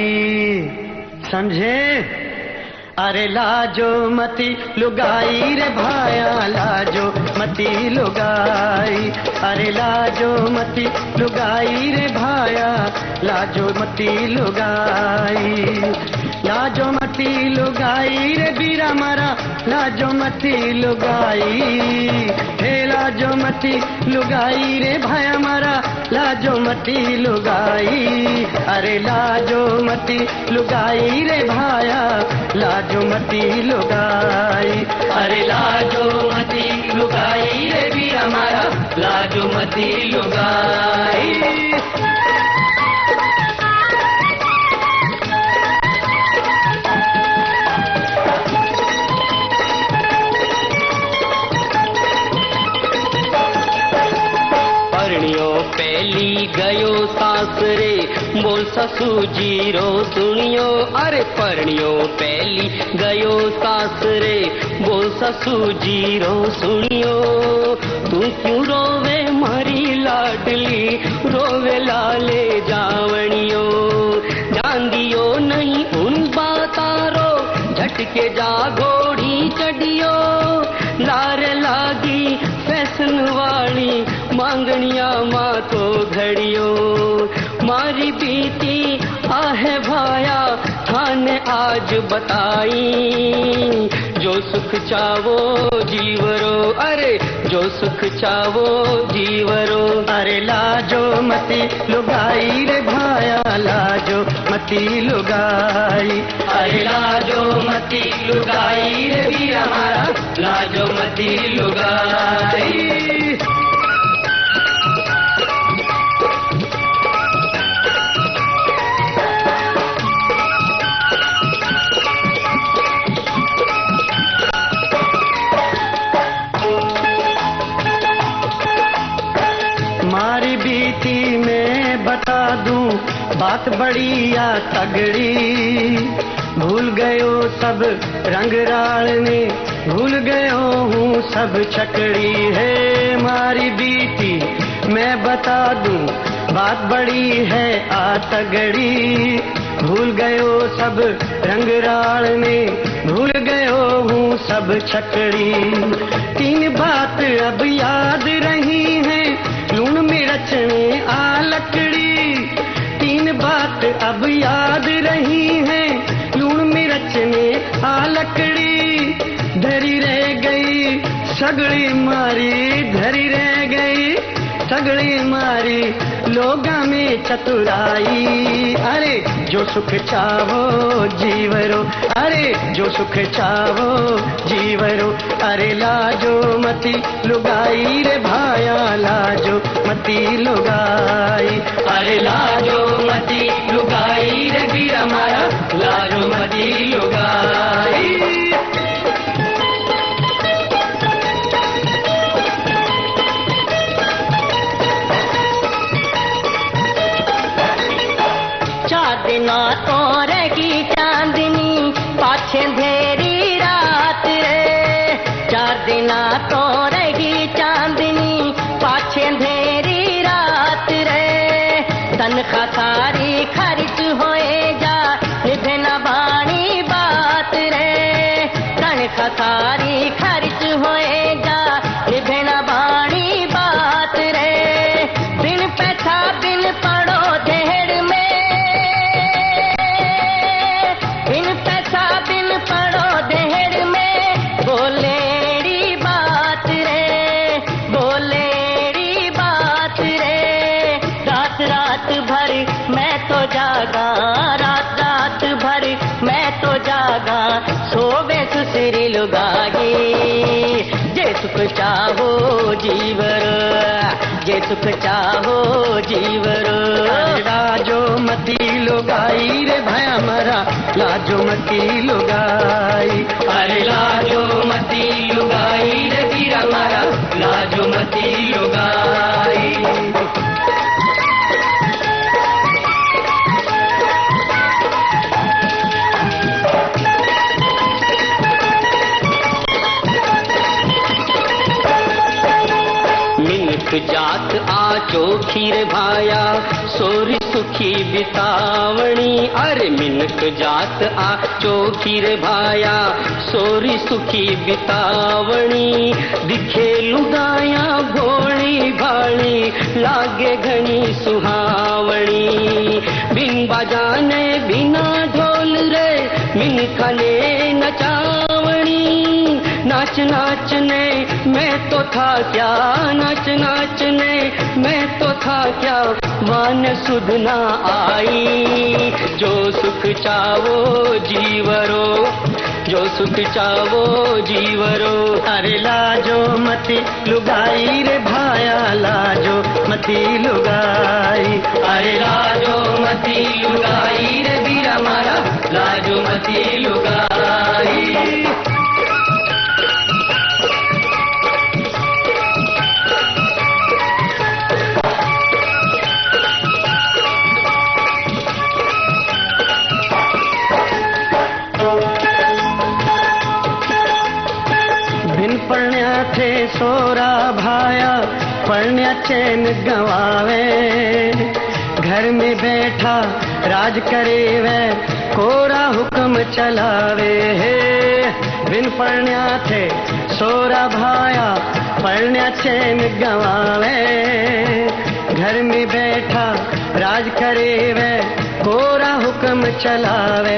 समझे। अरे लाजो मती लुगाई रे भाया, लाजो मती लुगाई। अरे लाजो मती लुगाई रे भाया, लाजो मती लुगाई। लाजो मती लुगाई रे बीरा मारा, लाजो मती लुगाई। हे लाजो मती लुगाई रे भाया मारा, लाजो मती लुगाई। अरे लाजो मती लुगाई रे भाया, लाजो मती लुगाई। अरे लाजो मती लुगाई रे बीरा मारा, लाजो मती लुगाई। पहली गयो सासरे, बोल ससु जीरो सुनियो। अरे परणियो पहली गयो सासरे, बोल ससु जीरो सुनियो। तू क्यों रोवे मारी लाडली, रोवे लाले जावणियो। जान दियो नहीं उन बातारो, झटके मारी बीती आहे भाया थाने आज बताई। जो सुख चावो जीवरो, अरे जो सुख चावो जीवरो। अरे लाजो मती लुगाई रे भाया, लाजो मती लुगाई। अरे लाजो मती लुगाई रे वीर हमारा, लाजो मती लुगाई। मारी बीती मैं बता दूं बात बड़ी या तगड़ी। भूल गयो सब रंग राल में, भूल गयो हूँ सब छकड़ी है। मारी बीती मैं बता दूं बात बड़ी है आ तगड़ी। भूल गयो सब रंग राल में, भूल गयो हूँ सब छकड़ी। तीन बात अब याद रही है, लूण मिर्च में आ लकड़ी। तीन बात अब याद रही है, लूण मिर्च में आ लकड़ी। धरी रह गई सगड़ी मारी, धरी रह गई सगड़ी मारी लोगा में चतुराई। अरे जो सुख चावो जीवरो, अरे जो सुख चावो जीवरो। अरे लाजो मती लुगाई रे भाया, लाजो मती लुगाई। अरे लाजो मती लुगाई रे वीर हमारा, लाजो मती लुगाई। चांदना तो रही चांदनी पाछे धेरी रात रे। चांदना तो रही चांदनी पाछे धेरी रात रे। तनखा सारी खर्च होए जा निभना बाणी बात रे। तनखा सारी खर्च होए जा निभना बाणी बात रे। बिन पैसा बिन पड़ो देड़ में, बिन पैसा बिन पड़ो देड़ में बोलेड़ी बात रे, बोलेड़ी बात रे। रात रात भर मैं तो जागा, रात रात भर मैं तो जागा। सोवे सुसरी लुगाई जे सुख चाहो जीवर, जे सुख चाहो जीवर। लाजो मती लुगाई रे भया मरा, लाजो मती लुगाई। अरे लाजो मती लुगाई रे वीर हमारा, लाजो मती लुगाई। मिनक जात आचो खीर भाया, सोरी सुखी बितावणी। अरे मिनक जात आचो खीर भाया, सोरी सुखी बितावणी। दिखे लुगाया भोली भाली, लागे घनी सुहावणी। बिन बजाने बिना ढोल रे, मिनखने नचावणी। नाच नाचने मैं तो था क्या, नाच नाचने मैं तो था क्या। मान सुध ना आई जो सुख चावो जीवरो, जो सुख चावो जीवरो। अरे लाजो मती लुगाई रे भाया, लाजो मती लुगाई। अरे लाजो मती लुगाई रे वीर हमारा, लाजो मती लुगाई। बिन पढ़ने थे सोरा भाया, पढ़ने चैन गवावे। घर में बैठा राज करे वे, कोरा हुक्म चलावे। बिन पढ़ने थे सोरा भाया, पढ़ने चैन गवावे। घर में बैठा राज करे वे कोरा हुक्म चलावे।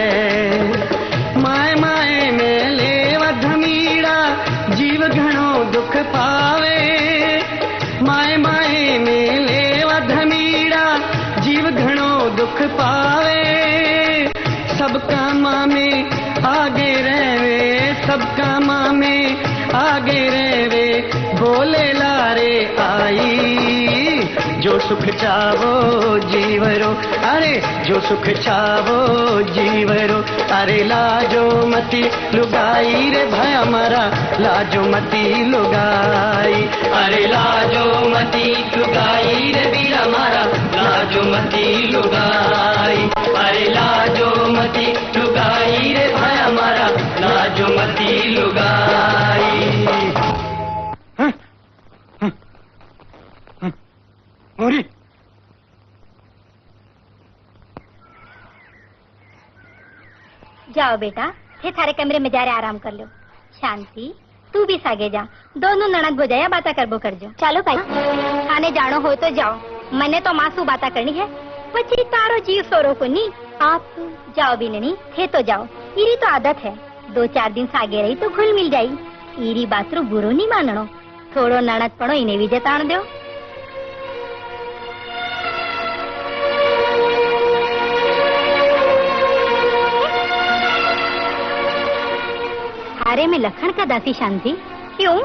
माए माए में लेवा धमीड़ा जीव घणो दुख पावे। माए माए में लेवा धमीड़ा जीव घणो दुख पावे। सब कामा में आगे रहवे, सब कामा में आगे रहवे, बोले लारे आई। जो सुख चावो जीवरो, अरे जो सुख चावो जीवरो, अरे लाजो मती लुगाई रे भाई हमारा, लाजो मती लुगाई। अरे लाजो मती लुगाई रे वीर हमारा, लाजो मती लुगाई। अरे लाजो मती लुगाई रे भाई हमारा, लाजो मती लुगाई। मोरी जाओ बेटा, थे थारे कमरे में जा रहे आराम कर लो। शांति तू भी सागे जा, दोनों ननद भोजाया बाता करबो करजो। चलो भाई खाने जानो हो तो जाओ, मने तो मासू बाता करनी है, पची तारो जीव सोरो को नी। आप जाओ भी नहीं थे तो जाओ, इरी तो आदत है, 2-4 दिन सागे रही तो घुल मिल जाई। इरी बात रो बुरो नहीं माननो, थोड़ो ननद पड़ो इन्हें भी जताण दो। हारे में लखन का दासी शांति क्यों?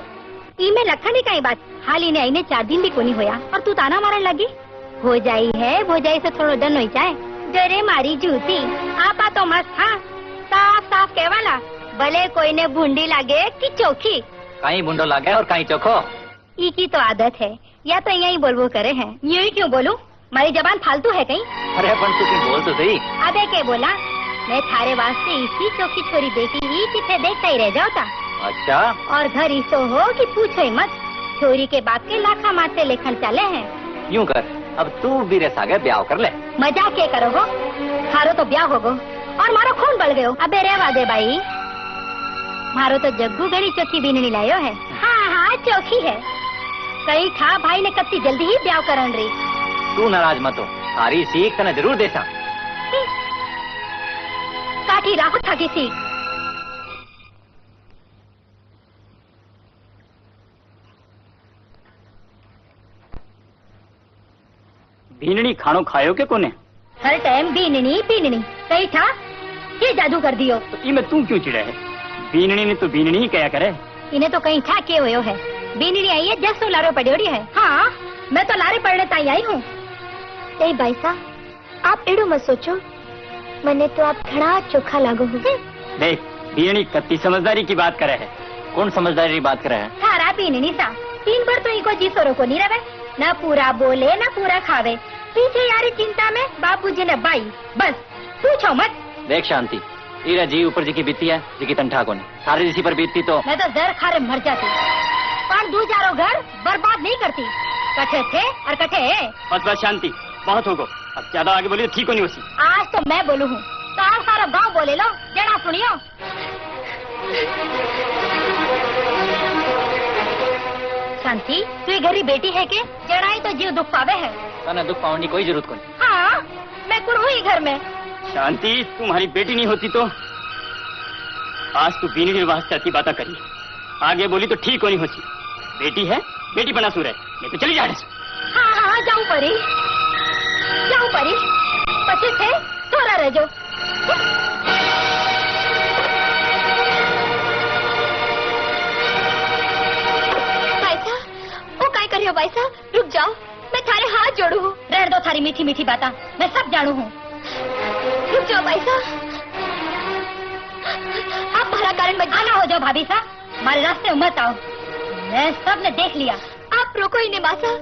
ई में लखन ही कई बात, हाल इन्हें आईने 4 दिन भी कोनी होया और तू ताना मारन लगी। हो जाई है, हो जाई से थोड़ो डन होई जाए। डरे मारी जूती आपा तो मस्त। हाँ साफ साफ कहवाला, भले कोई ने भूंडी लागे कि चोखी। कहीं बुंडो लागे और कहीं चोखो। ई की तो आदत है, या तो यही बोलबो करे है। यूं ही क्यों बोलूं, मारी जबान फालतू है कहीं? अरे अपन तू बोल तो सही। अबे के बोला, मैं थारे वास्ते इसी चौकी छोरी बेटी ही कितने देखता ही रह जाता। अच्छा, और घर ही तो हो कि पूछो ही मत, छोरी के बाप के लाखा माते लेखन चले हैं। यूं कर, अब तू भी रे सागे ब्याह कर ले। मजाक के करोगो, थारो तो ब्याह होगो और मारो खून बढ़ गयो। अबे रेवा दे भाई, मारो तो जग्गू घड़ी चौकी बीननी लायो है। हाँ हाँ चौकी है, कहीं था भाई ने कत्ती जल्दी ही ब्याह करन रही। तू नाराज मत हो, सारी सीख तने जरूर देसा। काठी राहु था की सीख। बीननी खानो खायो के कोने? हर टाइम बीननी बीननी कहीं था, ये जादू कर दियो। तो इमे तू क्यों चिड़े है? बीननी ने तो बीननी ही कया करे। इन्हें तो कहीं था के हुए है, बीननी आई है जैसो लारो पड़ोड़ी है। हाँ मैं तो लारे पड़ने ताई आई हूँ। नहीं भाई साहब, आप एड़ो मत सोचो, मने तो आप घना चोखा लागो हो। देख बीननी कत्ती समझदारी की बात करे है। कौन समझदारी की बात करे है? थारा बीननी सा 3 बार तो इनको जी सोरो को नहीं रवे, न पूरा बोले न पूरा खावे। पीछे यारी चिंता में बापूजी ने बाई, बस पूछो मत। देख शांति, इरा जी ऊपर जी की बीती है, जी की तंठा को नहीं। सारी जिसी पर बीतती तो मैं तो जहर खारे मर जाती, पर 2 घर बर्बाद नहीं करती। कठे थे और कठे है। बस बस शांति, बहुत होगो, अब ज्यादा आगे बोली तो ठीक होनी होसी। आज तो मैं बोलू हूँ, तो सारा गाँव बोले लो, जड़ा सुनियो। शांति तू घरी बेटी है के जड़ाई तो जीव दुख पावे है। तने दुख पाने की कोई जरूरत कोनी। हाँ मैं कुड़ हुई घर में। शांति तुम्हारी बेटी नहीं होती तो आज तू बीनी के वास्ते आती बातें करी, आगे बोली तो ठीक होनी होती। बेटी है, बेटी बना सूर है, नहीं तो चली जा। हाँ हाँ जाऊँ परी, जाऊँ परी, पचे थे थोड़ा रह जाओ। करियो भाई साहब, रुक जाओ, मैं थारे हाथ जोड़ू हूँ। रहने दो थारी मीठी मीठी बातें, मैं सब जानू हूँ। रुक जाओ भाई साहब, आप भला कारण मत आना हो जाओ। भाभी साहब हमारे रास्ते में मत आओ, मैं सब ने देख लिया। आप रोको इन्हें मासा,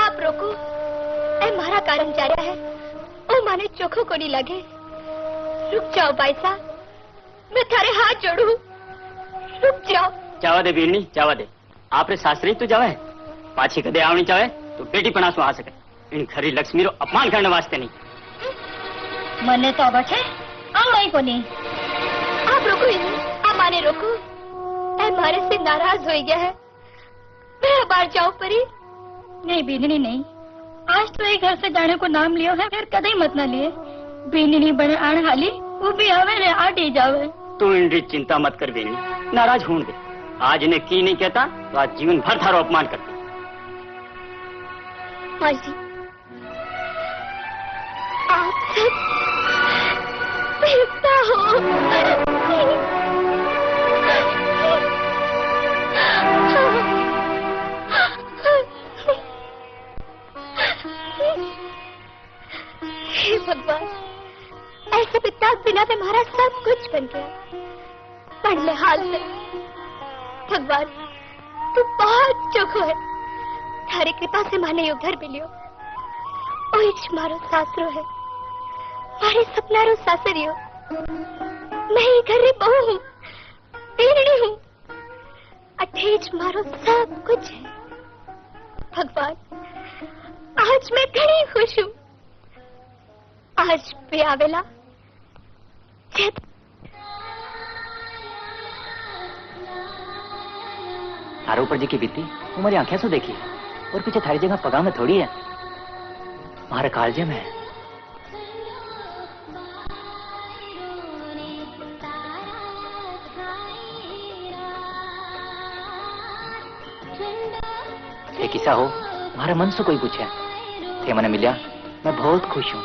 आप रोको। ऐ मारा कारण जा रहा है, ओ माने चोखो को नहीं लगे। रुक जाओ भाई साहब, मैं थारे हाथ जोड़ू, रुक जाओ। जावा दे बीरनी, जावा दे। आपरे सासरी तो जावा है, पाछी कदे आवनी चाहे तो बेटी पनासो आ सके। इन खरी लक्ष्मी रो अपमान करने वास्ते नहीं। मने तो बचे आवड़ा ही को नहीं। आप रोको इन्हें, आप माने रोको। ऐ मारे से नाराज हो गया है, मैं बाहर जाऊं परी। नहीं बीननी नहीं, आज तो एक घर से जाने को नाम लियो है, फिर कदे मत ना लिए। बेनी नहीं बने आने हाली, वो भी आवे ने आटी जावे। तू इंडी चिंता मत कर बेनी, नाराज होने दे। आज इन्हें की नहीं कहता तो आज जीवन भर थारो अपमान करता। माँ जी, आप सब देवता हो। हे भगवान, ऐसे पिता बिना में हमारा सब कुछ बन गया। पढ़ ले हाल से भगवान, तू बहुत चोखो है। थारी कृपा से माने उधर मिलियो। ओइच मारो सासरो है, मारे सपनारो सासरियो। मैं ही घर री बहू हूँ, पीरणी हूँ। अठेज मारो सब कुछ है। भगवान, आज मैं घणी खुश हूँ। आज पे आवेला थारे ऊपर जी की बीती तुम्हारी आंखें सो देखी और पीछे थारी जगह पगा में थोड़ी है, हमारे कालजे में है। एक किस्सा हो हमारे मन से कोई पूछे थे मैंने मिला, मैं बहुत खुश हूँ।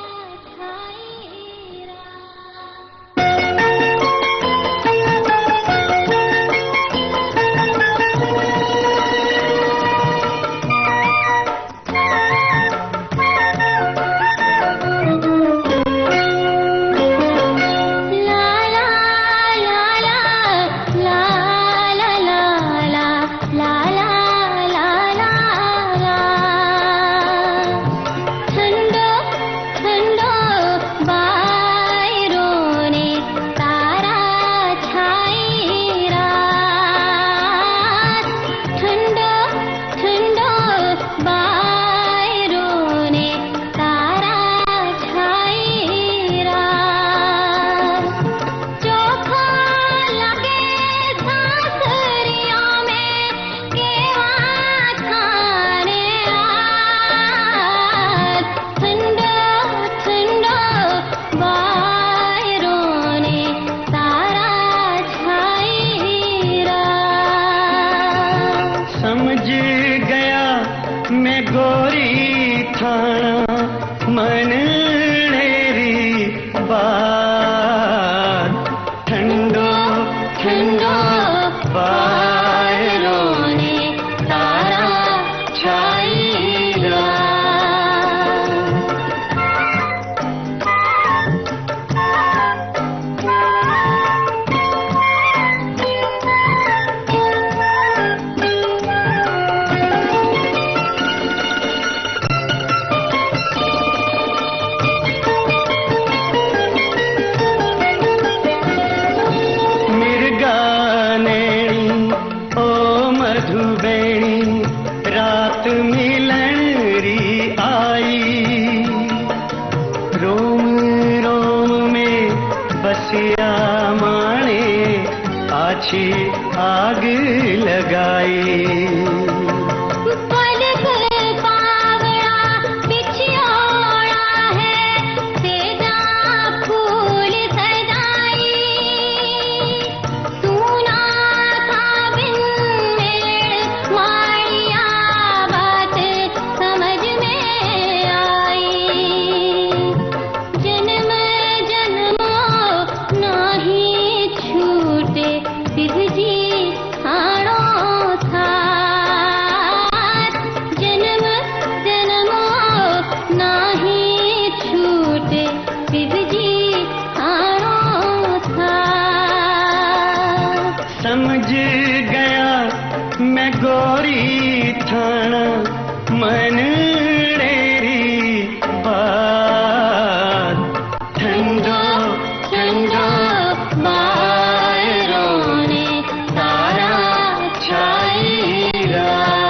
आग लगाई। समझ गया मैं गोरी थाना मन डेरी बात ठंडो ठंडो बायरों ने तारा छाई रात।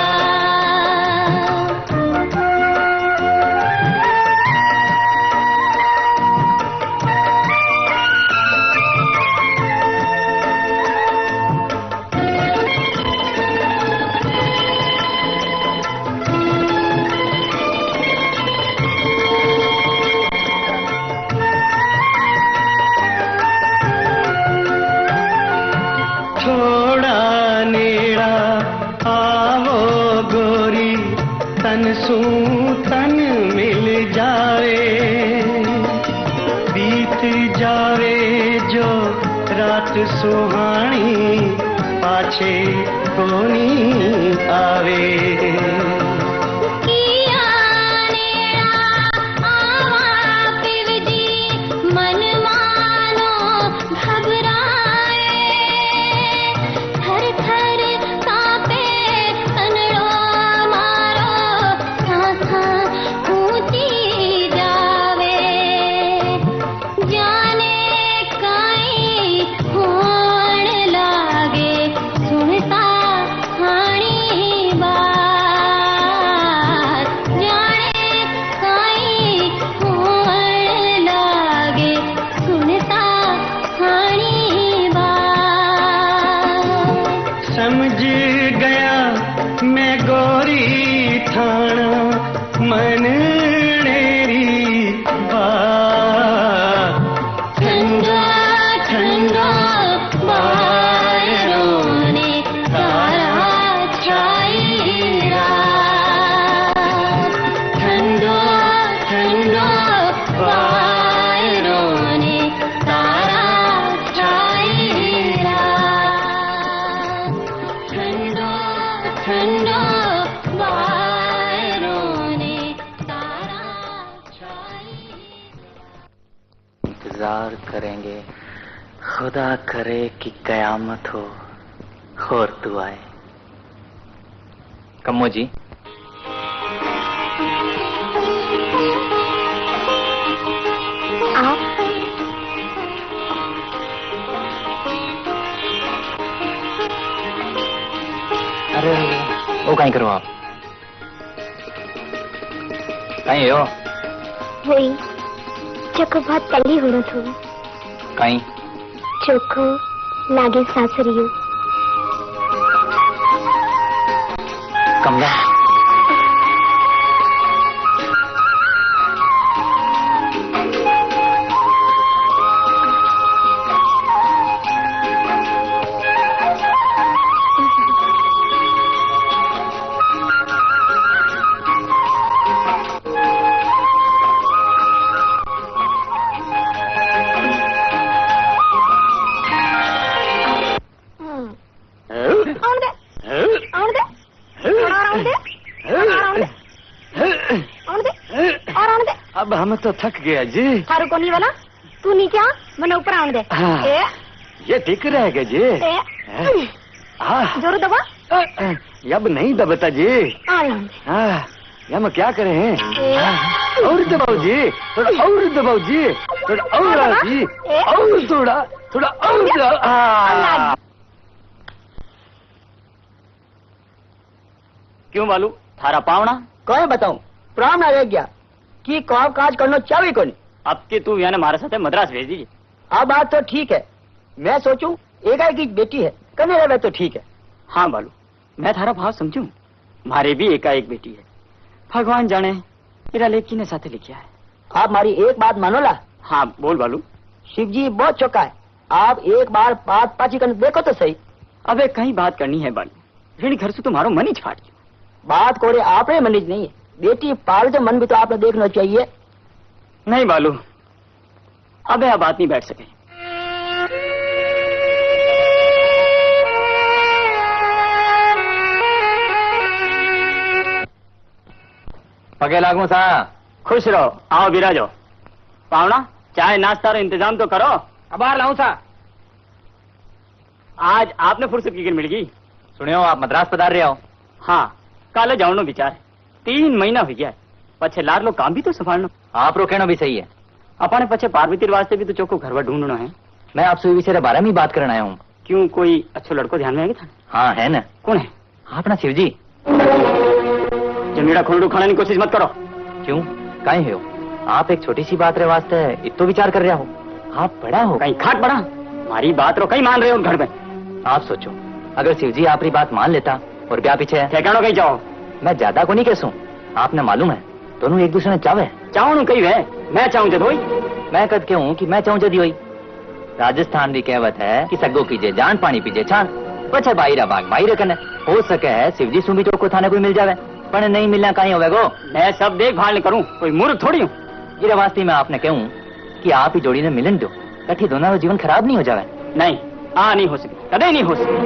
रात सुहानी पाछे कोनी आवे करेंगे खुदा करे कि कयामत हो और तू आए। कम्मो जी आप अरे वो कहीं करो आप कहीं हो वही चको बहुत पहली होना थो कहीं चोखो लागे सासरियो कमला अब हम तो थक गया जी। थारू को नहीं वाला तू नीचे आ मैंने ऊपर आने दे। ये ठीक रहेगा जी। जोर दबा अब नहीं दबता जी। हम क्या करें और दबाओ जी थोड़ा और दबाओ जी थोड़ा और जी और थोड़ा और क्यों बालू थारा पावना कहे बताऊं प्राण आ गया कि काम काज करना चाहे को नहीं। अब के तू यानी हमारे साथ मद्रास भेज दीजिए। अब बात तो ठीक है मैं सोचूं एकाएक की बेटी है कने रहे तो ठीक है। हाँ बालू मैं थारा भाव समझू मारे भी एकाएक बेटी है भगवान जाने मेरा लेख किने साथे लिखा है। आप हमारी एक बात मानो ला। हाँ बोल बालू। शिव जी बहुत चौका है आप एक बार बात पाची कर देखो तो सही। अबे कहीं बात करनी है बालू ऋण घर से तुम्हारो मन ही छाट बात कोरे आपने मनीज नहीं है बेटी पाल जो मन भी तो आपने देखना चाहिए। नहीं बालू अब यह बात नहीं बैठ सके। पगे लागू सा खुश रहो आओ बिराजो। पावना चाय नाश्ता इंतजाम तो करो। अब आ लाऊं सा। आज आपने फुर्सत की मिल गई। सुनियो आप मद्रास पधार रहे हो। हाँ काले जाओ विचार 3 महीना हो गया पछे लार लो काम भी तो संभालना। आप रोकेनो भी सही है अपने पछे पार्वती वास्ते भी तो चौको घरवा ढूंढना है। मैं आपसे विषय बारे में बात करना आया हूँ। क्यों कोई अच्छो लड़को ध्यान में आएगा था? हाँ है ना। कौन है? अपना शिव जी। जमीड़ा खोलू खाने की कोशिश मत करो। क्यों कहीं हो आप एक छोटी सी बात रे वास्ते इतो विचार कर रहा हो। आप बड़ा हो कहीं खाट बड़ा हमारी बात रो कहीं मान रहे हो घर में। आप सोचो अगर शिव जी आपकी बात मान लेता और ब्याह पीछे ठिकानो कहीं जाओ। मैं ज्यादा को नहीं कैसू आपने मालूम है दोनों एक दूसरे ने चावे चाहू कही है मैं चाहूँ जद होई। मैं कद के हूँ कि मैं चाहूँ जदी हुई। राजस्थान भी कहवत है कि सगो कीजिए जान पानी पीजिए छान पछे बाईरा बाग बाईरे कने हो सके है शिवजी सुमी को थाने कोई मिल जावे पर नहीं मिलना कहीं होगा। मैं सब देखभाल करूँ कोई मूर्ख थोड़ी हूँ। ये वास्ते मैं आपने कहूँ कि आप ही जोड़ी ने मिलन दो कठी दोनों का जीवन खराब नहीं हो जावे। नहीं आ नहीं हो सकी, कदे नहीं हो सकी।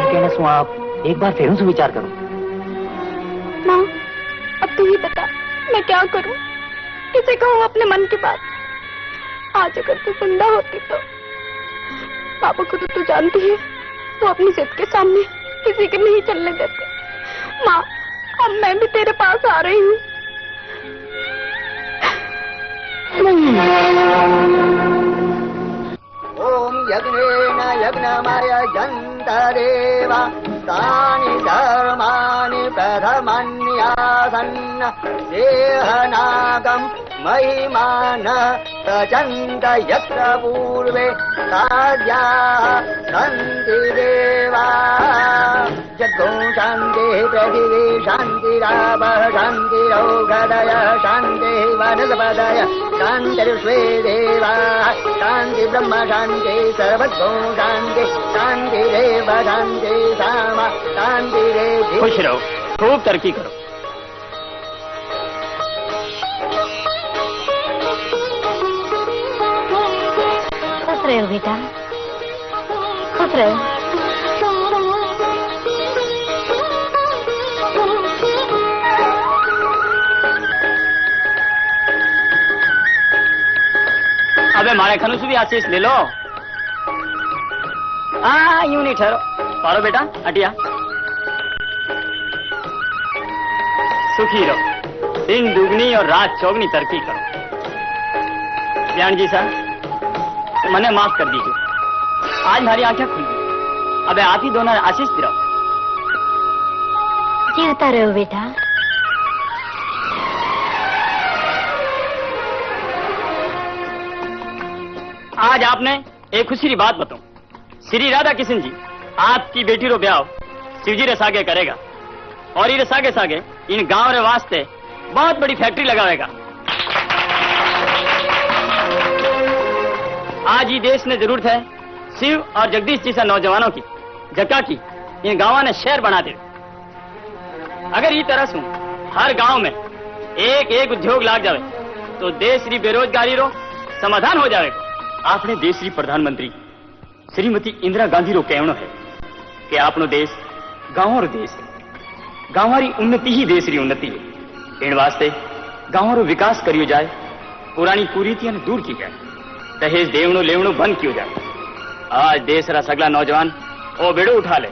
कहने सो आप एक बार फिर से विचार करो। माँ, अब तू ही बता, मैं क्या करूं? किसे कहूं अपने मन की बात? आज अगर तू जिंदा होती तो। पापा को तो तू जानती है, वो अपनी जिद के सामने किसी के नहीं चलने देते। माँ, अब मैं भी तेरे पास आ रही हूँ। ओम यज्ञेन यज्ञमय जन्त देवा तानि धर्माणि प्रथमन्यासन् देहनागं महिमान तजन्त यत्र पूर्वे ताज्याः सन्ति देवाः जगो शान्तिः पृथिवी शान्तिरापः शान्तिरौषधयः शान्तिः वनस्पतयः शान्तिर्विश्वे देवाः शान्ति ब्रह्म शान्ति सर्वतो शान्ति शान्तिरेव शान्ति सामा शान्तिरेव। खुश रहो, खूब तरक्की करो। खुश रहो बेटा, खुश रहो। अबे मारे खनुस भी आशीष ले लो। हाँ, यूं नहीं ठहरो, पारो बेटा, हटिया। सुखी रहो, दिन दुगनी और रात चौगनी तरक्की करो। ज्ञान जी सर, मने माफ कर दीजिए, आज हमारी आंखें खुल गई। अबे आप ही दोनों आशीष दिलाओ। जीवता रहो बेटा। आज आपने एक खुशी की बात बताऊं। श्री राधा किशन जी आपकी बेटी रो ब्याह शिवजी रे सागे करेगा और ये सागे सागे इन गांव रे वास्ते बहुत बड़ी फैक्ट्री लगावेगा। आज ही देश ने जरूरत है शिव और जगदीश जैसा नौजवानों की, जक्का की इन गांवों ने शहर बना दे। अगर ये तरह से हर गांव में एक एक उद्योग लाग जावे तो देश की बेरोजगारी रो समाधान हो जाएगा। आपने देश की प्रधानमंत्री श्रीमती इंदिरा गांधी रो कहनो है कि आपनो देश गांवों रो देश है, गांवों री उन्नति ही देश री उन्नति है। इन वास्ते गांवों रो विकास करियो जाए, पुरानी कुरीतियां दूर की जाए, दहेज देवनो लेवनो बंद कियो जाए। आज देश रा सगला नौजवान ओ बेड़ो उठा ले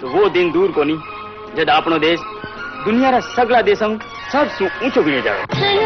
तो वो दिन दूर को नहीं जब आपनो देश दुनिया रा सगला देशों सबसे ऊंचो गिने जाए।